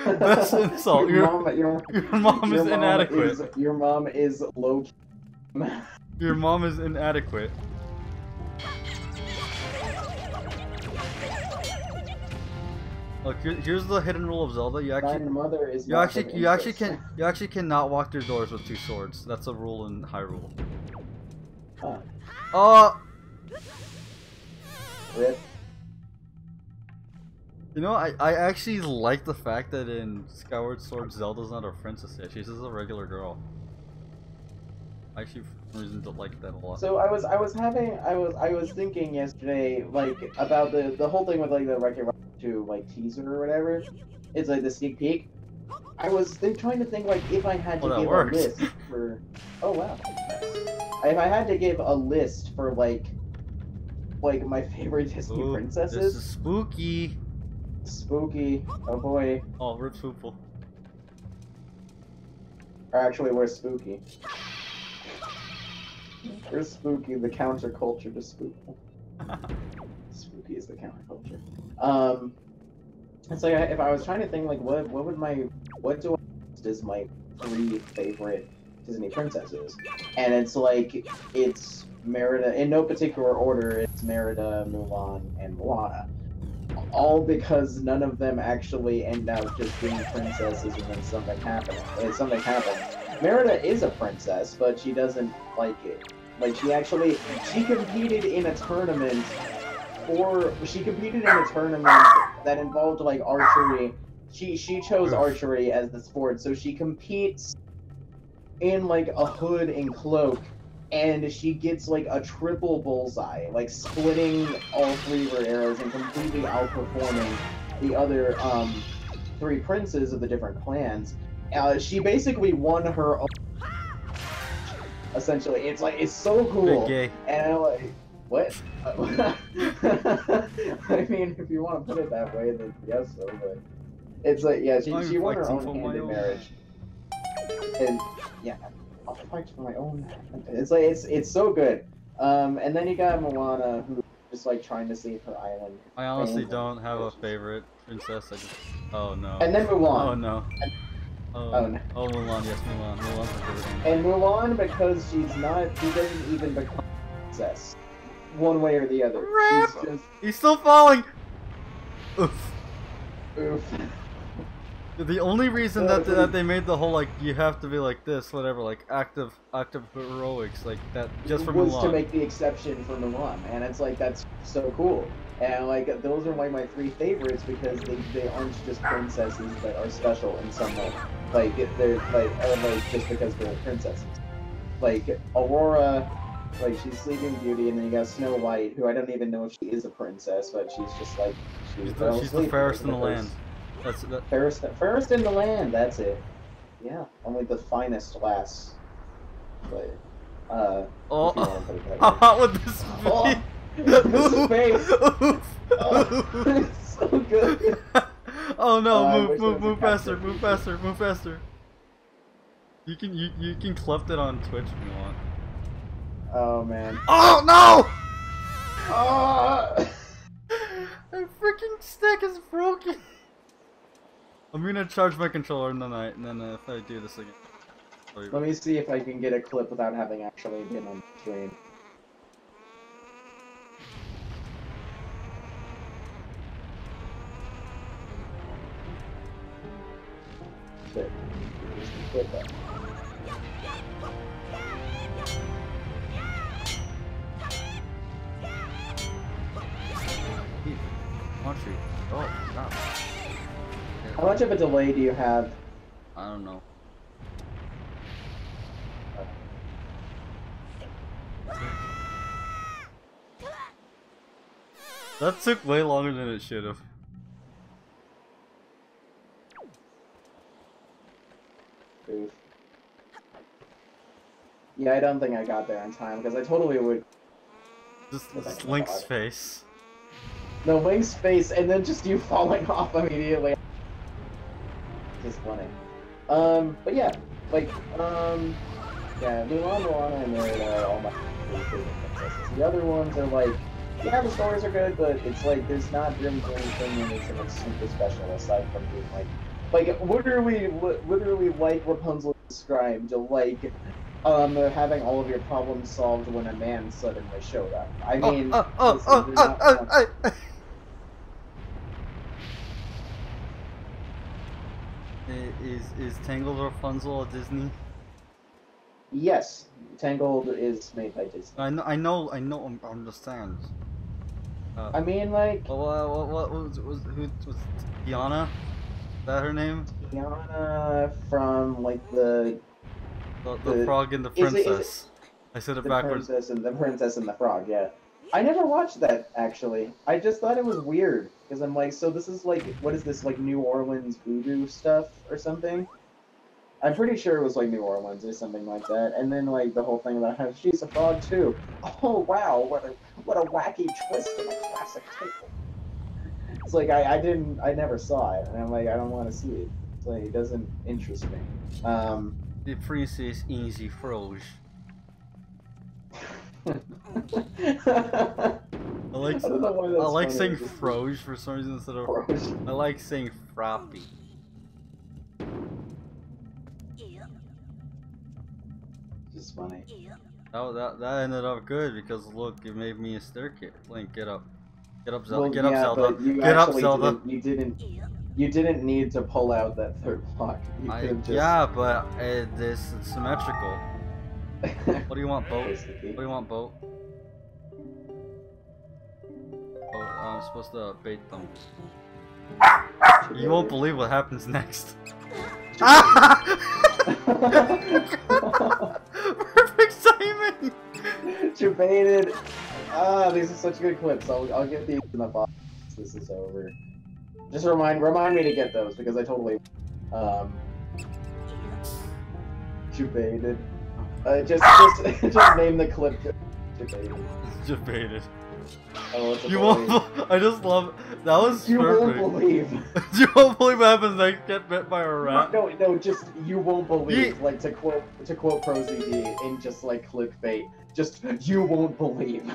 Best insult. Your mom is inadequate. Your mom is low. Your mom is inadequate. Look, here's the hidden rule of Zelda. You actually cannot walk through doors with two swords. That's a rule in Hyrule. Rip. You know, I actually like the fact that in Skyward Sword, Zelda's not a princess yet. She's just a regular girl. I actually, for some reason, don't like that a lot. So I was thinking yesterday, like, about the whole thing with like the Wreck-It Ralph 2 like teaser or whatever. It's like the sneak peek. I was trying to think like if I had to give a list for. Oh wow. If I had to give a list for like my favorite Disney princesses. This is spooky. Spooky. Oh boy. Oh, rip Spoopful. Or actually, we're spooky. We're spooky, the counterculture to Spoopful. Spooky is the counterculture. It's like if I was trying to think like what do I list as my 3 favorite Disney princesses, and it's like it's Merida in no particular order. It's Merida, Mulan, and Moana. All because none of them actually end up just being princesses and then something happens. Merida is a princess, but she doesn't like it. Like she competed in a tournament that involved like archery. She chose archery as the sport, so she competes in like a hood and cloak. And she gets like a triple bullseye, like splitting all 3 of her arrows and completely outperforming the other 3 princes of the different clans. She basically won her own. Essentially, it's so cool. Big gay. And I'm like, what? I mean, if you want to put it that way, then yes, so, but it's like she won her own hand in marriage. And yeah. I'll fight for my own. It's like it's so good. And then you got Moana, who's just like trying to save her island. I honestly don't have a favorite princess. Oh no. And then Mulan. Oh no. Oh no. Oh Mulan, yes Mulan. Mulan's my favorite. And Mulan because she doesn't even become a princess, one way or the other. He's still falling. Oof. Oof. The only reason that they made the whole like you have to be like this whatever like active heroics like that just for Mulan was to make the exception for Mulan, and it's like that's so cool. And like those are like my 3 favorites because they aren't just princesses that are special in some way. Like they're like just because they're princesses. Like Aurora Like, she's Sleeping Beauty, and then you got Snow White, who I don't even know if she is a princess, but she's just like, she fell She's the asleep. fairest in the land. That's that. Fairest in the land, that's it. Yeah, only the finest lass. But, Oh, if you want to put it that how way. hot would this be? Oh, this face! Oh, it's so good! Oh no, I wish there was move a faster, capture move faster, move faster. You can clip it on Twitch if you want. Oh, man. Oh no! Oh! My freaking stick is broken. I'm gonna charge my controller in the night, and then if I do this again. Let me see if I can get a clip without having actually been on the stream. Shit. Just clip that. Oh, stop. How much of a delay do you have? I don't know. That took way longer than it should have. Oof. Yeah, I don't think I got there in time, because I totally would. Just Link's face. No, Link's face, and then just you falling off immediately. Just funny. But yeah, like, yeah, Mulan, Moana, and Merida are all my favorite princesses. The other ones are like, yeah, the stories are good, but it's like, there's not really anything that's like super special aside from being like literally like Rapunzel described, like, having all of your problems solved when a man suddenly showed up. I mean, Is Tangled Rapunzel a Disney? Yes, Tangled is made by Disney. I understand. I mean, like, what was Tiana? Is that her name? Tiana from like the Frog and the Princess. I said it backwards. The Princess and the Frog. Yeah, I never watched that actually. I just thought it was weird because I'm like, so this is like, what is this, like New Orleans voodoo stuff or something? I'm pretty sure it was like New Orleans or something like that. And then like the whole thing about how she's a frog too. Oh wow, what a wacky twist in a classic tale. It's like I never saw it, and I'm like, I don't want to see it. It's like, it doesn't interest me. The Princess Easy Froge. I like saying Froge for some reason instead of Froge. I like saying Frappy. Just funny. That ended up good because look, it made me a staircase. Link, get up. Get up, Well, get up, yeah, Zelda. But you get up, Zelda. You didn't need to pull out that third block. You could have just... Yeah, but this is symmetrical. What do you want, boat? What do you want, boat? Oh, I'm supposed to bait them. You won't believe what happens next. Perfect timing! You baited. Ah, these are such good clips. I'll get these in the box. This is over. Just remind me to get those because I totally. Jebaited. Just name the clip. Jebaited. Jebaited. Oh, it's you won't. I just love. That was you perfect. Won't believe. You won't believe what happens next. Get bit by a rat. No. Just you won't believe. Like to quote ProZD in just like clickbait. Just you won't believe.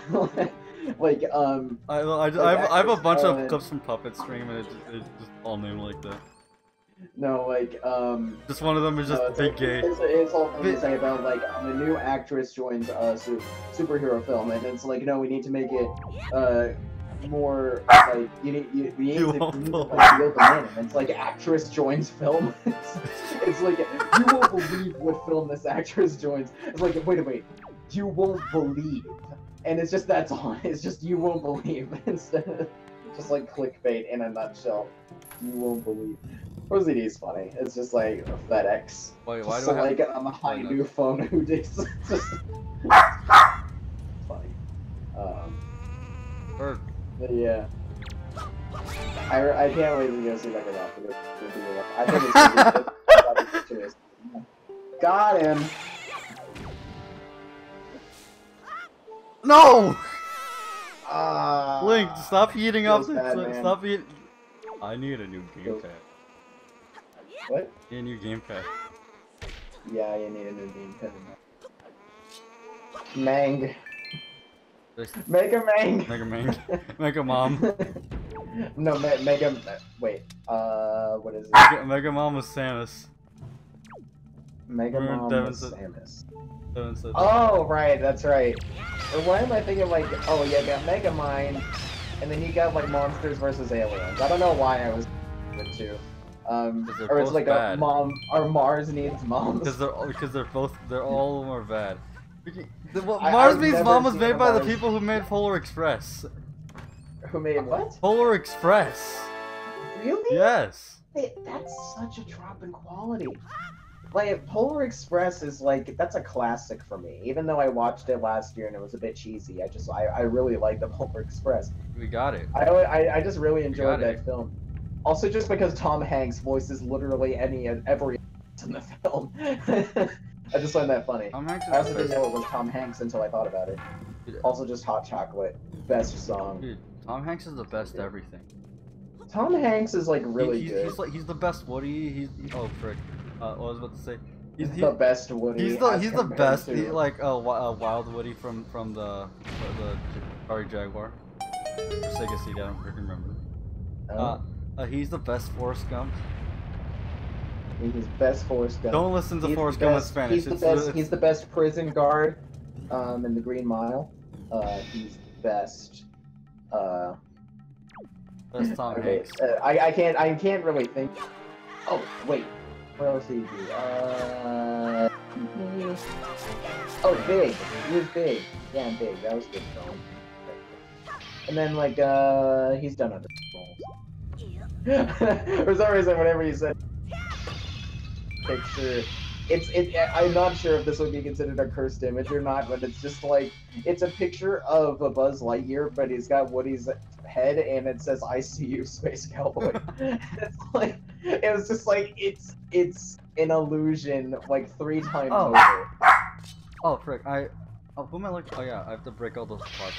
like I have a bunch of clips from Puppet Stream and it's just all named like that. No, like just one of them is just big gay. It's all thing to say about like a new actress joins a superhero film, and it's like, no, we need to make it more like we need to like reel them in. And it's like actress joins film. It's like you won't believe what film this actress joins. It's like wait, you won't believe, and it's just that's all. It's just you won't believe instead of just like clickbait in a nutshell. You won't believe. ProZD is funny. It's just like FedEx. Wait, why just do I like on the high new phone who digs. Bird. Yeah. I can't wait to go see Mega Man. I think it's gonna be good. Got him! No! Ah. Link, stop eating up. Bad, Stop eating. I need a new gamepad. What? I need a new gamepad. Yeah, you need a new gamepad. Mang. Mega Mang! Mega Mang. Mega Mom. No, Mega... Wait, what is it? Mega Mom was Samus. Mega Mom Devin was said- Samus. Devin said that. Oh, right, that's right. Or why am I thinking like, oh yeah, got Mega Mind, and then you got like Monsters versus Aliens. I don't know why I was the two. Or it's like bad. a mom, or Mars needs moms. Because they're all of them are bad. I've Means never Mom was seen made a by the Mars- people who made Polar Express. Who made what? Polar Express. Really? Yes. That's such a drop in quality. Like, Polar Express is like, that's a classic for me. Even though I watched it last year and it was a bit cheesy, I really like the Polar Express. We got it. I just really enjoyed that it. film. Also, just because Tom Hanks voices literally every in the film. I just find that funny. Tom Hanks is I also the didn't best. know it was Tom Hanks until I thought about it. Dude, Also, just Hot Chocolate, best song. Dude, Tom Hanks is the best everything. Tom Hanks is like really good. He's the best Woody. Oh frick. What was I about to say? He's the best Woody. He's the compared best. to- He, like Wild Woody from the Atari Jaguar. Or Sega CD. I don't freaking remember. He's the best Forrest Gump. He's best Forrest Gump. Don't listen to He's Forrest the Gump in best- Spanish. He's the best. He's the best prison guard, in the Green Mile. He's the best. Best Tom Okay, Hanks. I can't really think. Oh wait, what else did he do? Oh, Big. He was Big. Yeah, Big. That was a good film. And then like he's done other roles. For some reason, whenever you said picture, I'm not sure if this would be considered a cursed image or not, but it's just like it's a picture of a Buzz Lightyear, but he's got Woody's head and it says "I see you, Space Cowboy." It's like it was just like it's an illusion like 3 times over. Oh frick! who am I looking? Oh yeah, I have to break all those pots.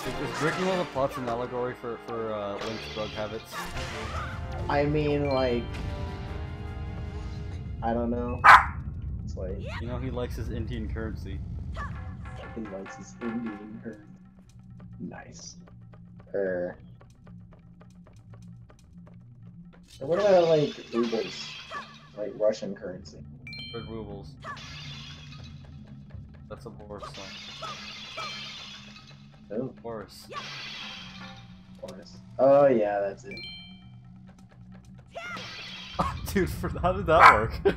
Is breaking all the pots an allegory for Link's drug habits? I mean, like, I don't know. It's like You know he likes his Indian currency. he likes his Indian currency. Nice. What about like rubles, like Russian currency? Red rubles. That's a Boris song. Oh, Boris. Boris. Oh yeah, that's it. Dude, how did that work?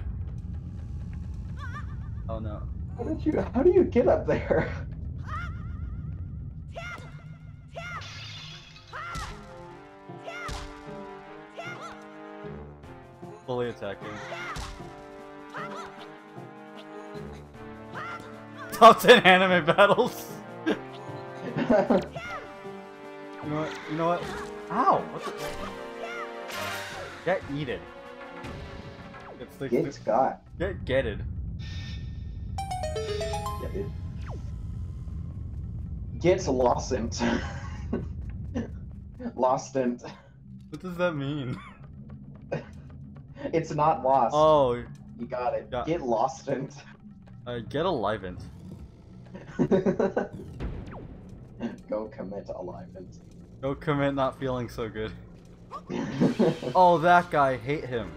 Oh no. How do you get up there? Fully attacking. Top 10 anime battles. You know what? Ow! What the? Get eaten. Get got. Get getted. Yeah, dude. Get lostent. Lostent. What does that mean? It's not lost. Oh, You got it. Yeah. Get lostent. get alivened. Go commit alignment. Go commit not feeling so good. Oh, that guy, hate him.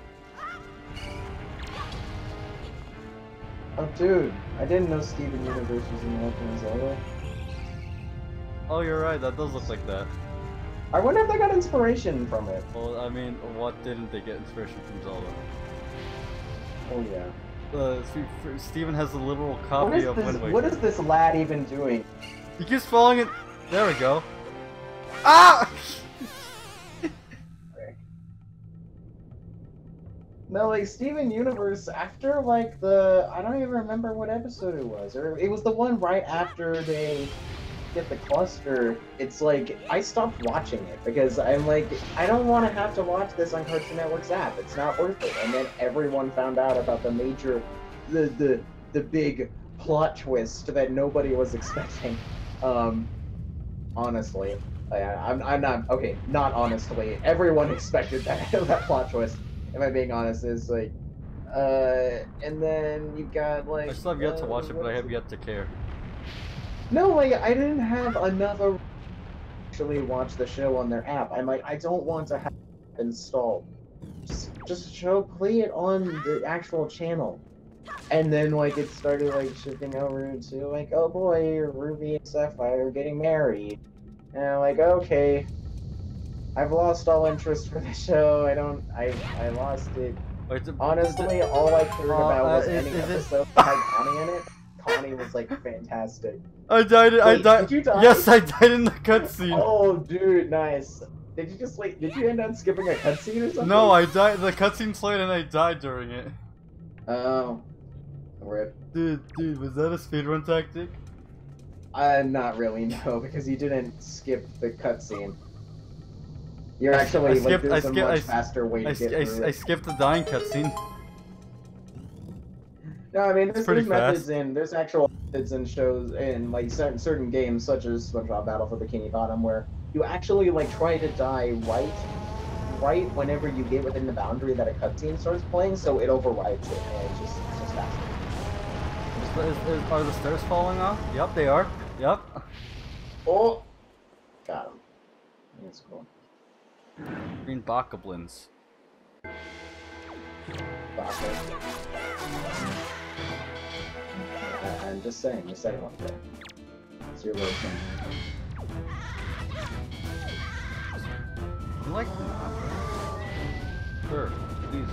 Oh, dude, I didn't know Steven Universe was in Legend of Zelda. Oh, you're right, that does look like that. I wonder if they got inspiration from it. Well, I mean, what didn't they get inspiration from Zelda? Oh yeah. Steven has a literal copy of Wind Waker. What is this lad even doing? He keeps falling in. There we go. Ah! No, like Steven Universe after like I don't even remember what episode it was, or it was the one right after they get the cluster, it's like I stopped watching it because I'm like, I don't want to have to watch this on Cartoon Network's app. It's not worth it. And then everyone found out about the major, the big plot twist that nobody was expecting. Honestly, I'm not okay. Not honestly, everyone expected that that plot twist. If I'm being honest, is like, and then you got like. I still have yet to watch it, but what I is have it? yet to care. No, like I didn't have enough of actually watch the show on their app. I'm like, I don't want to have it installed. Just show play it on the actual channel. And then like it started like shifting over to like, oh boy, Ruby and Sapphire are getting married. And I'm like, okay. I've lost all interest for the show. I lost it. Wait, Honestly, all I cared about was any is episode that had Connie in it. Connie was like fantastic. I died. I Wait, died. did you die? Yes, I died in the cutscene. Oh, dude, nice. Did you just like? Did you end up skipping a cutscene or something? No, I died. The cutscene played and I died during it. Oh, rip. Dude, was that a speedrun tactic? Not really, no, because you didn't skip the cutscene. You're actually like there's a much faster way to get through it. I skipped the dying cutscene. No, I mean there's methods fast. in there's actual methods in shows in like certain games such as SpongeBob Battle for Bikini Bottom where you actually like try to die right whenever you get within the boundary that a cutscene starts playing, so it overrides it and it's just faster. Are the stairs falling off? Yep, they are. Yep. Oh, got him. That's cool. Green bokoblins. I'm just saying, you said it one day. It's your word. You like them? Sure, please.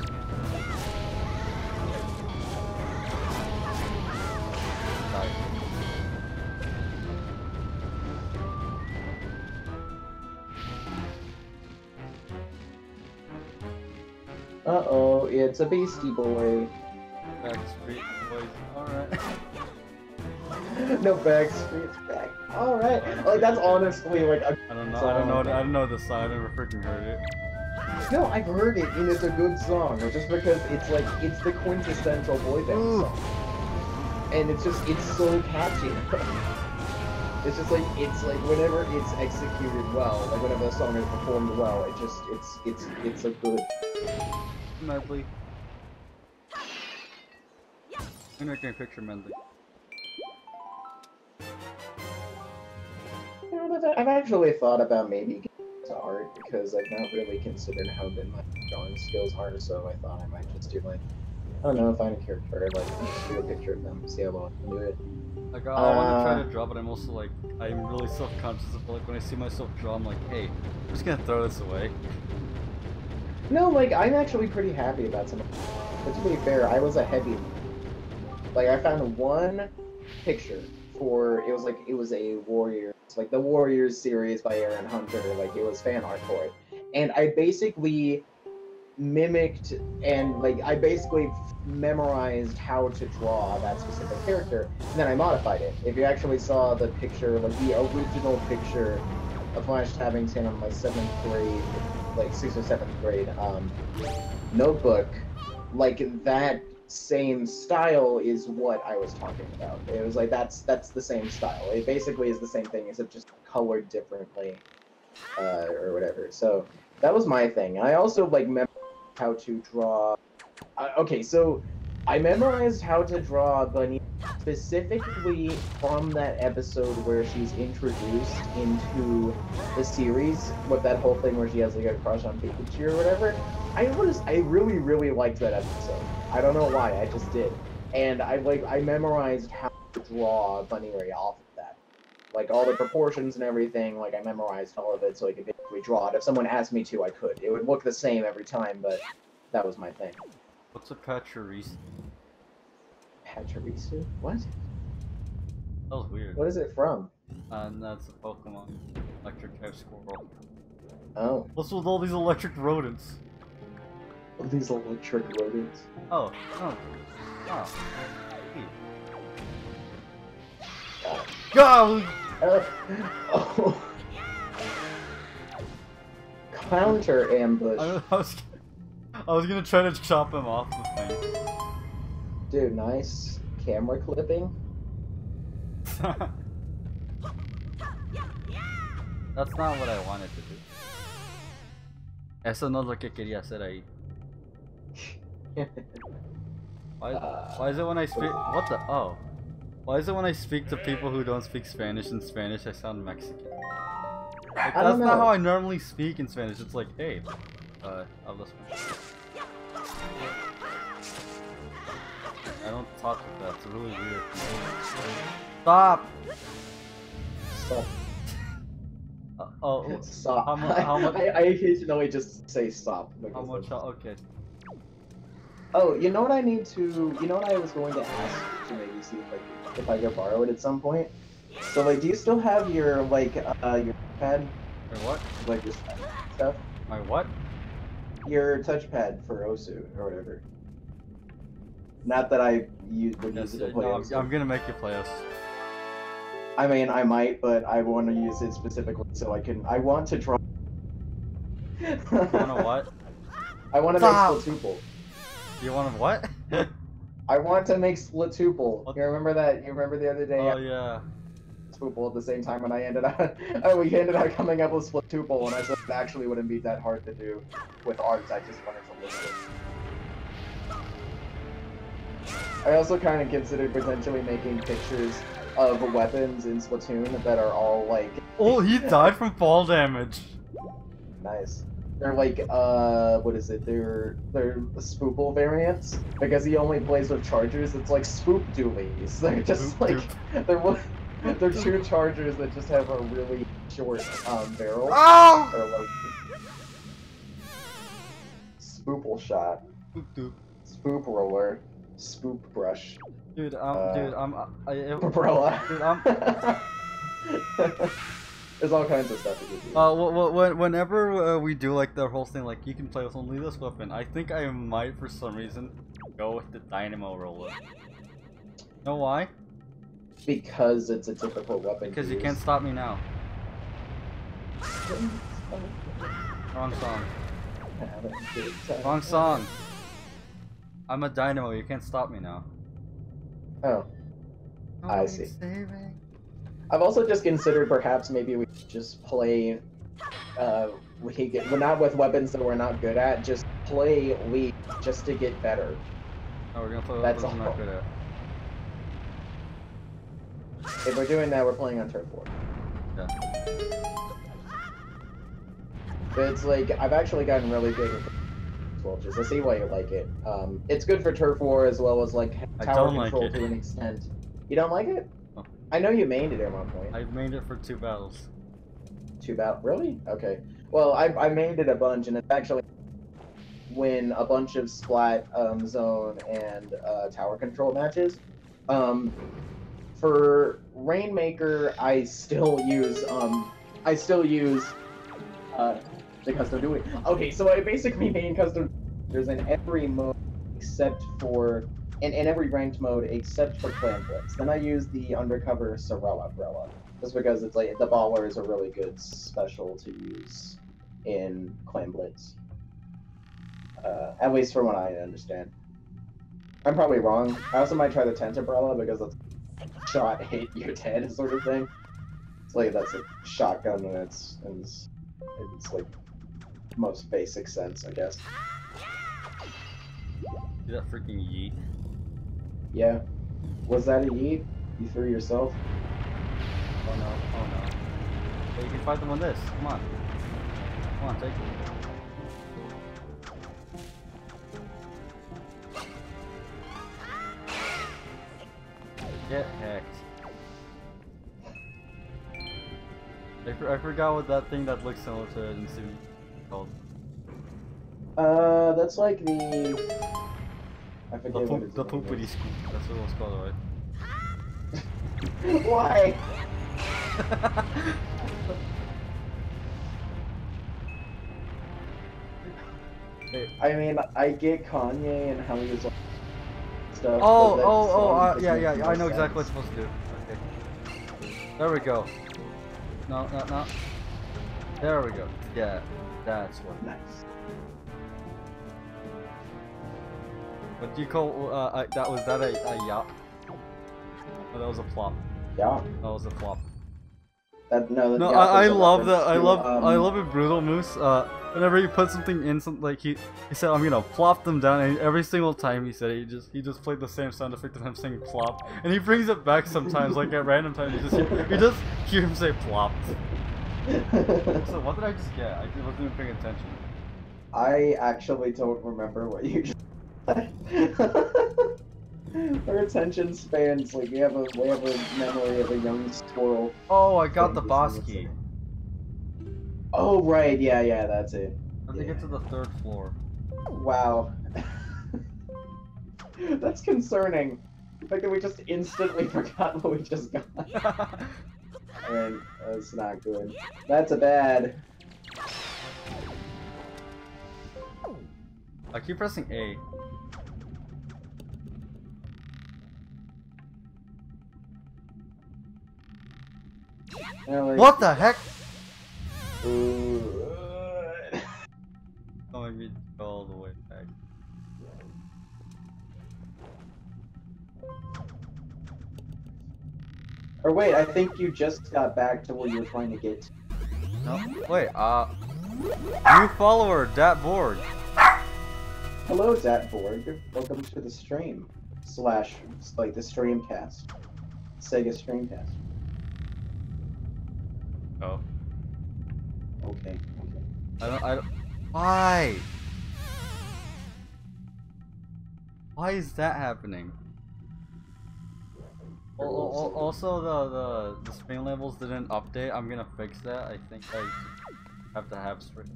Die. Uh-oh, it's a Beastie Boy. Backstreet Boys. Alright. No, Backstreet's back. Alright. Like, that's honestly, like, a I don't know. song. I don't know the song. I never freaking heard it. No, I've heard it, and it's a good song. Just because it's, like, it's the quintessential boy band song. And it's just, it's so catchy. It's just like, whenever it's executed well, like, whenever the song is performed well, it just, it's a good... Medley. I'm not getting picture medley. You know, I've actually thought about maybe getting into art because I've not really considered how good my drawing skills are, so I thought I might just do like, I don't know, find a character, like, just do a picture of them, see how well I can do it. Like, I want to try to draw, but I'm also like, I'm really self-conscious of like when I see myself draw, I'm like, hey, I'm just gonna throw this away. No, like, I'm actually pretty happy about some. But to be fair, I was a heavy. Like, I found one picture for it was a Warriors, like the Warriors series by Aaron Hunter. Like, it was fan art for it, and I basically mimicked and like I basically memorized how to draw that specific character, and then I modified it. If you actually saw the picture, like the original picture of Flash Tabbington on my 7th grade. Like 6th or 7th grade notebook, like that same style is what I was talking about. It was like that's the same style. It basically is the same thing except just colored differently, or whatever. So that was my thing. I also like memorized how to draw. Okay, so I memorized how to draw Bunny specifically from that episode where she's introduced into the series with that whole thing where she has like a crush on Pikachu or whatever. I really liked that episode. I don't know why, I just did. And I memorized how to draw Bunny Ray off of that. Like all the proportions and everything, like I memorized all of it so I could basically draw it. If someone asked me to, I could. It would look the same every time, but that was my thing. What's a Pachirisu? Pachirisu? What? That was weird. What is it from? That's a Pokemon. Electric type squirrel. Oh. What's with all these electric rodents? These electric rodents. Oh. Oh. Oh. Golly! Oh. Counter ambush. I was gonna try to chop him off the thing. Dude, nice camera clipping. That's not what I wanted to do. Eso no es lo que quería hacer ahí. Why is it when I speak? What the? Oh. Why is it when I speak to people who don't speak Spanish in Spanish, I sound Mexican? Like, that's not how I normally speak in Spanish. It's like, hey, hablo Spanish. I don't talk like that. It's really weird. Stop! Stop. Oh, stop. How much? I occasionally just say stop. How much? Okay. Oh, you know what I need to? You know what I was going to ask to maybe see if I could borrow it at some point. So like, do you still have your like your pad? Your what? Like your stuff? My what? Your touchpad for Osu or whatever. Not that I would use it to play Osu. I'm gonna make you play us. I mean, I might, but I want to use it specifically so I can. I want to try. You wanna what? I want to make Splatuple. You wanna what? I want to make Splatuple. You remember that? You remember the other day? Oh yeah. Splatuple at the same time when I ended up. We ended up coming up with Splatuple, and I said it actually wouldn't be that hard to do with art. I just wanted to list it. I also kind of considered potentially making pictures of weapons in Splatoon that are all like. Oh, he died from fall damage. Nice. They're like, what is it? They're Spoople variants because he only plays with chargers. It's like Spoop Doolies. They're just like they're two chargers that just have a really short barrel. Oh! Or like Spoople shot. Spoop roller. Spoop brush. Dude, Umbrella. Dude, There's all kinds of stuff you can do. Whenever we do like the whole thing, like you can play with only this weapon, I think I might for some reason go with the dynamo roller. Know why? Because it's a typical weapon. Because you can't stop me now. Wrong song. Wrong song. I'm a dynamo, you can't stop me now. Oh. I see. I've also just considered perhaps maybe we just play, well, not with weapons that we're not good at, just play League just to get better. Oh, we're gonna play weapons we're not good at. If we're doing that, we're playing on Turf War. Yeah. But it's like, I've actually gotten really big with Welches. I see why you like it. It's good for Turf War as well as like tower control to an extent. You don't like it? Oh. I know you mained it at one point. I mained it for 2 battles. 2 battles? Really? Okay. Well, I mained it a bunch, and it's actually win a bunch of Splat, Zone, and tower control matches. For Rainmaker, I still use the custom duty. Okay, so I basically main custom there's in every mode except for in every ranked mode except for Clan Blitz. Then I use the undercover Sorrel Umbrella. Just because it's like the baller is a really good special to use in Clan Blitz. At least from what I understand. I'm probably wrong. I also might try the Tent Umbrella because it's shot hit you're dead sort of thing. It's like that's a shotgun and it's like most basic sense, I guess. See that freaking yeet? Yeah. Was that a yeet? You threw yourself? Oh no, oh no. Hey, you can fight them on this. Come on. Come on, take it. Get hacked. I forgot what that thing that looks similar to it is called. That's like the... I forget what it's the poopity scoop. That's what it was called, right? Why? I mean, I get Kanye and how he was like stuff. Oh, yeah, I know exactly what you're supposed to do. Okay. There we go. No, no, no. There we go. Yeah, that's what. Nice. What do you call that? Was that a yacht? Oh, that was a flop. Yeah. That was a flop. No, No, yeah, I there's a love that. reference I to, love it, Brutal Moose. Whenever he put something in, something like he said, I'm gonna plop them down, and every single time he said it, he just played the same sound effect of him saying plop, and he brings it back sometimes, like at random times. You just hear him say plop. So what did I just get? I wasn't even paying attention. I actually don't remember what you just said. Our attention spans, like we have a memory of a young squirrel. Oh, I got the boss key. Oh right, yeah, that's it. I have to get to the 3rd floor. Wow. That's concerning. The fact that we just instantly forgot what we just got. And that's not good. That's a bad. I keep pressing A. What the heck? Oh, I mean, all the way back. Or wait, I think you just got back to where you were trying to get. No, wait, new follower, Dat Borg. Hello, Datborg. Welcome to the stream. / like the streamcast. Sega streamcast. Oh. Okay. I don't. Why? Why is that happening? Also, the spin levels didn't update. I'm gonna fix that. I think I have to have strict.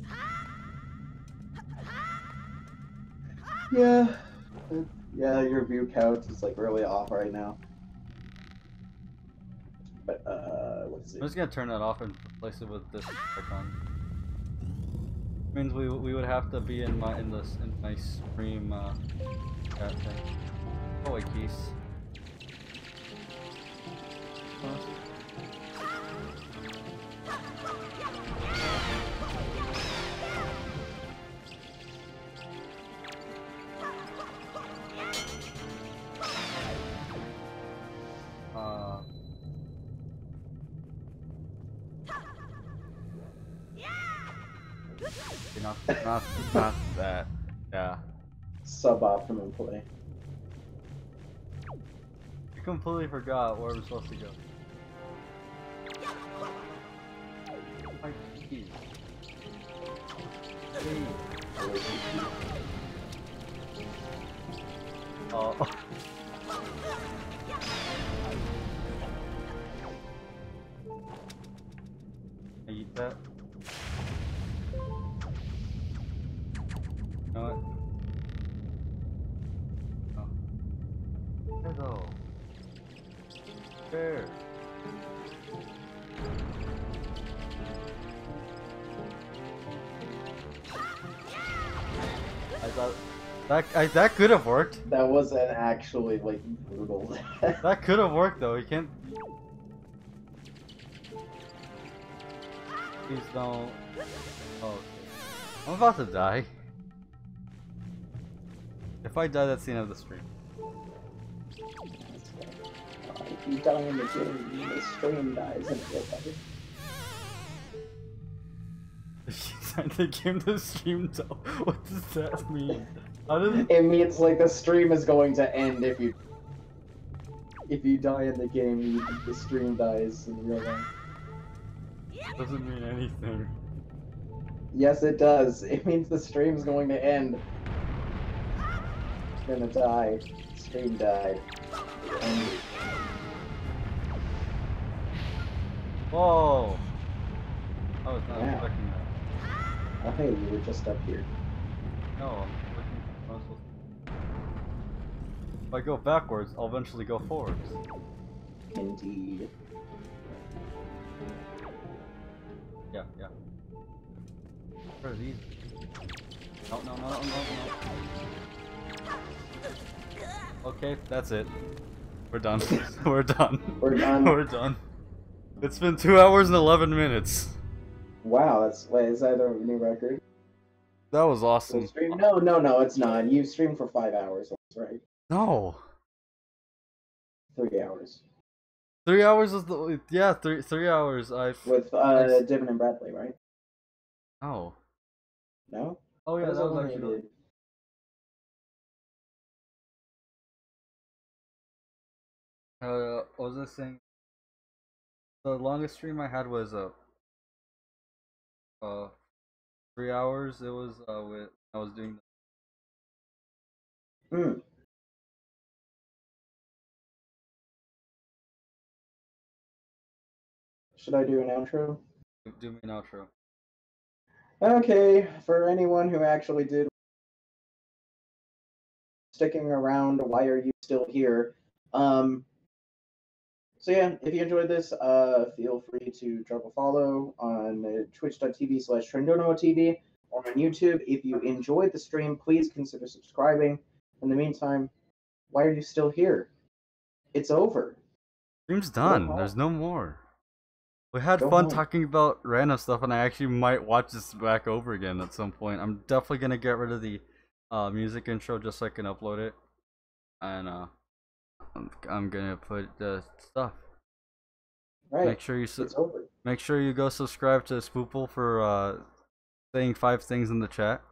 Yeah, your view count is like really off right now. But what is it? I'm just gonna turn that off and replace it with this icon. Means we would have to be in my stream chat thing. Oh wait, keys. Not that. Yeah. Suboptimal play. I completely forgot where I'm supposed to go. My keys. Oh. I eat that. You know what? Oh. Hello. Where? I thought that could have worked. That wasn't actually like brutal. That could have worked though. You can't. Please don't. Oh, okay. I'm about to die. If I die, that's the end of the stream. If you die in the game, the stream dies and feel better. The game the stream though. What does that mean? How does it means like the stream is going to end if you die in the game. The stream dies in real life. Doesn't mean anything. Yes, it does. It means the stream's going to end. It's gonna die. Stream died. And... Whoa! I was not expecting that. Oh hey, you were just up here. No, I'm looking for muscles. If I go backwards, I'll eventually go forwards. Indeed. Yeah. Where are these? No. Okay, that's it. We're done. We're done. We're done. We're done. It's been 2 hours and 11 minutes. Wow, wait, is that a new record? That was Full awesome. stream? No, no, no, it's not. You streamed for 5 hours, that's right. No. 3 hours. 3 hours is the yeah 3 hours. With Divin and Bradley, right? Oh. No? Oh yeah, That was that the was one we actually. did. What was I saying? The longest stream I had was uh 3 hours. It was with I was doing. Hmm. Should I do an outro? Do me an outro. Okay, for anyone who actually did sticking around, why are you still here? So yeah, if you enjoyed this, feel free to drop a follow on twitch.tv/TrendonoTV or on YouTube. If you enjoyed the stream, please consider subscribing. In the meantime, why are you still here? It's over. Stream's Go done. home. There's no more. We had Go fun home. talking about random stuff, and I actually might watch this back over again at some point. I'm definitely gonna get rid of the music intro just so I can upload it, and I'm gonna put the stuff. Right. Make sure you It's over. make sure you go subscribe to Spoople for saying 5 things in the chat.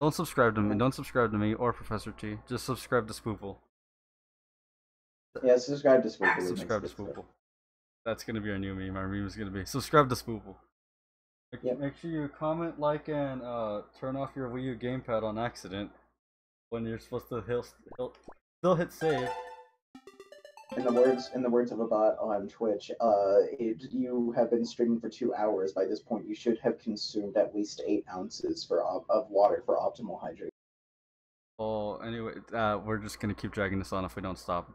Don't subscribe to me. Yeah. Don't subscribe to me or Professor T. Just subscribe to Spoople. Yeah, subscribe to Spooky. Subscribe to Spoople. That's gonna be our new meme. Our meme is gonna be subscribe to Spoople. Yep. Make sure you comment, like, and turn off your Wii U gamepad on accident when you're supposed to still hit save. In the words of a bot on Twitch, you have been streaming for 2 hours. By this point, you should have consumed at least 8 ounces of water for optimal hydration. Well, anyway, we're just gonna keep dragging this on if we don't stop.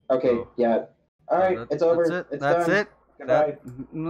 Okay, So, yeah. All right, it's over. That's it. It's That's done. it. Goodbye. That,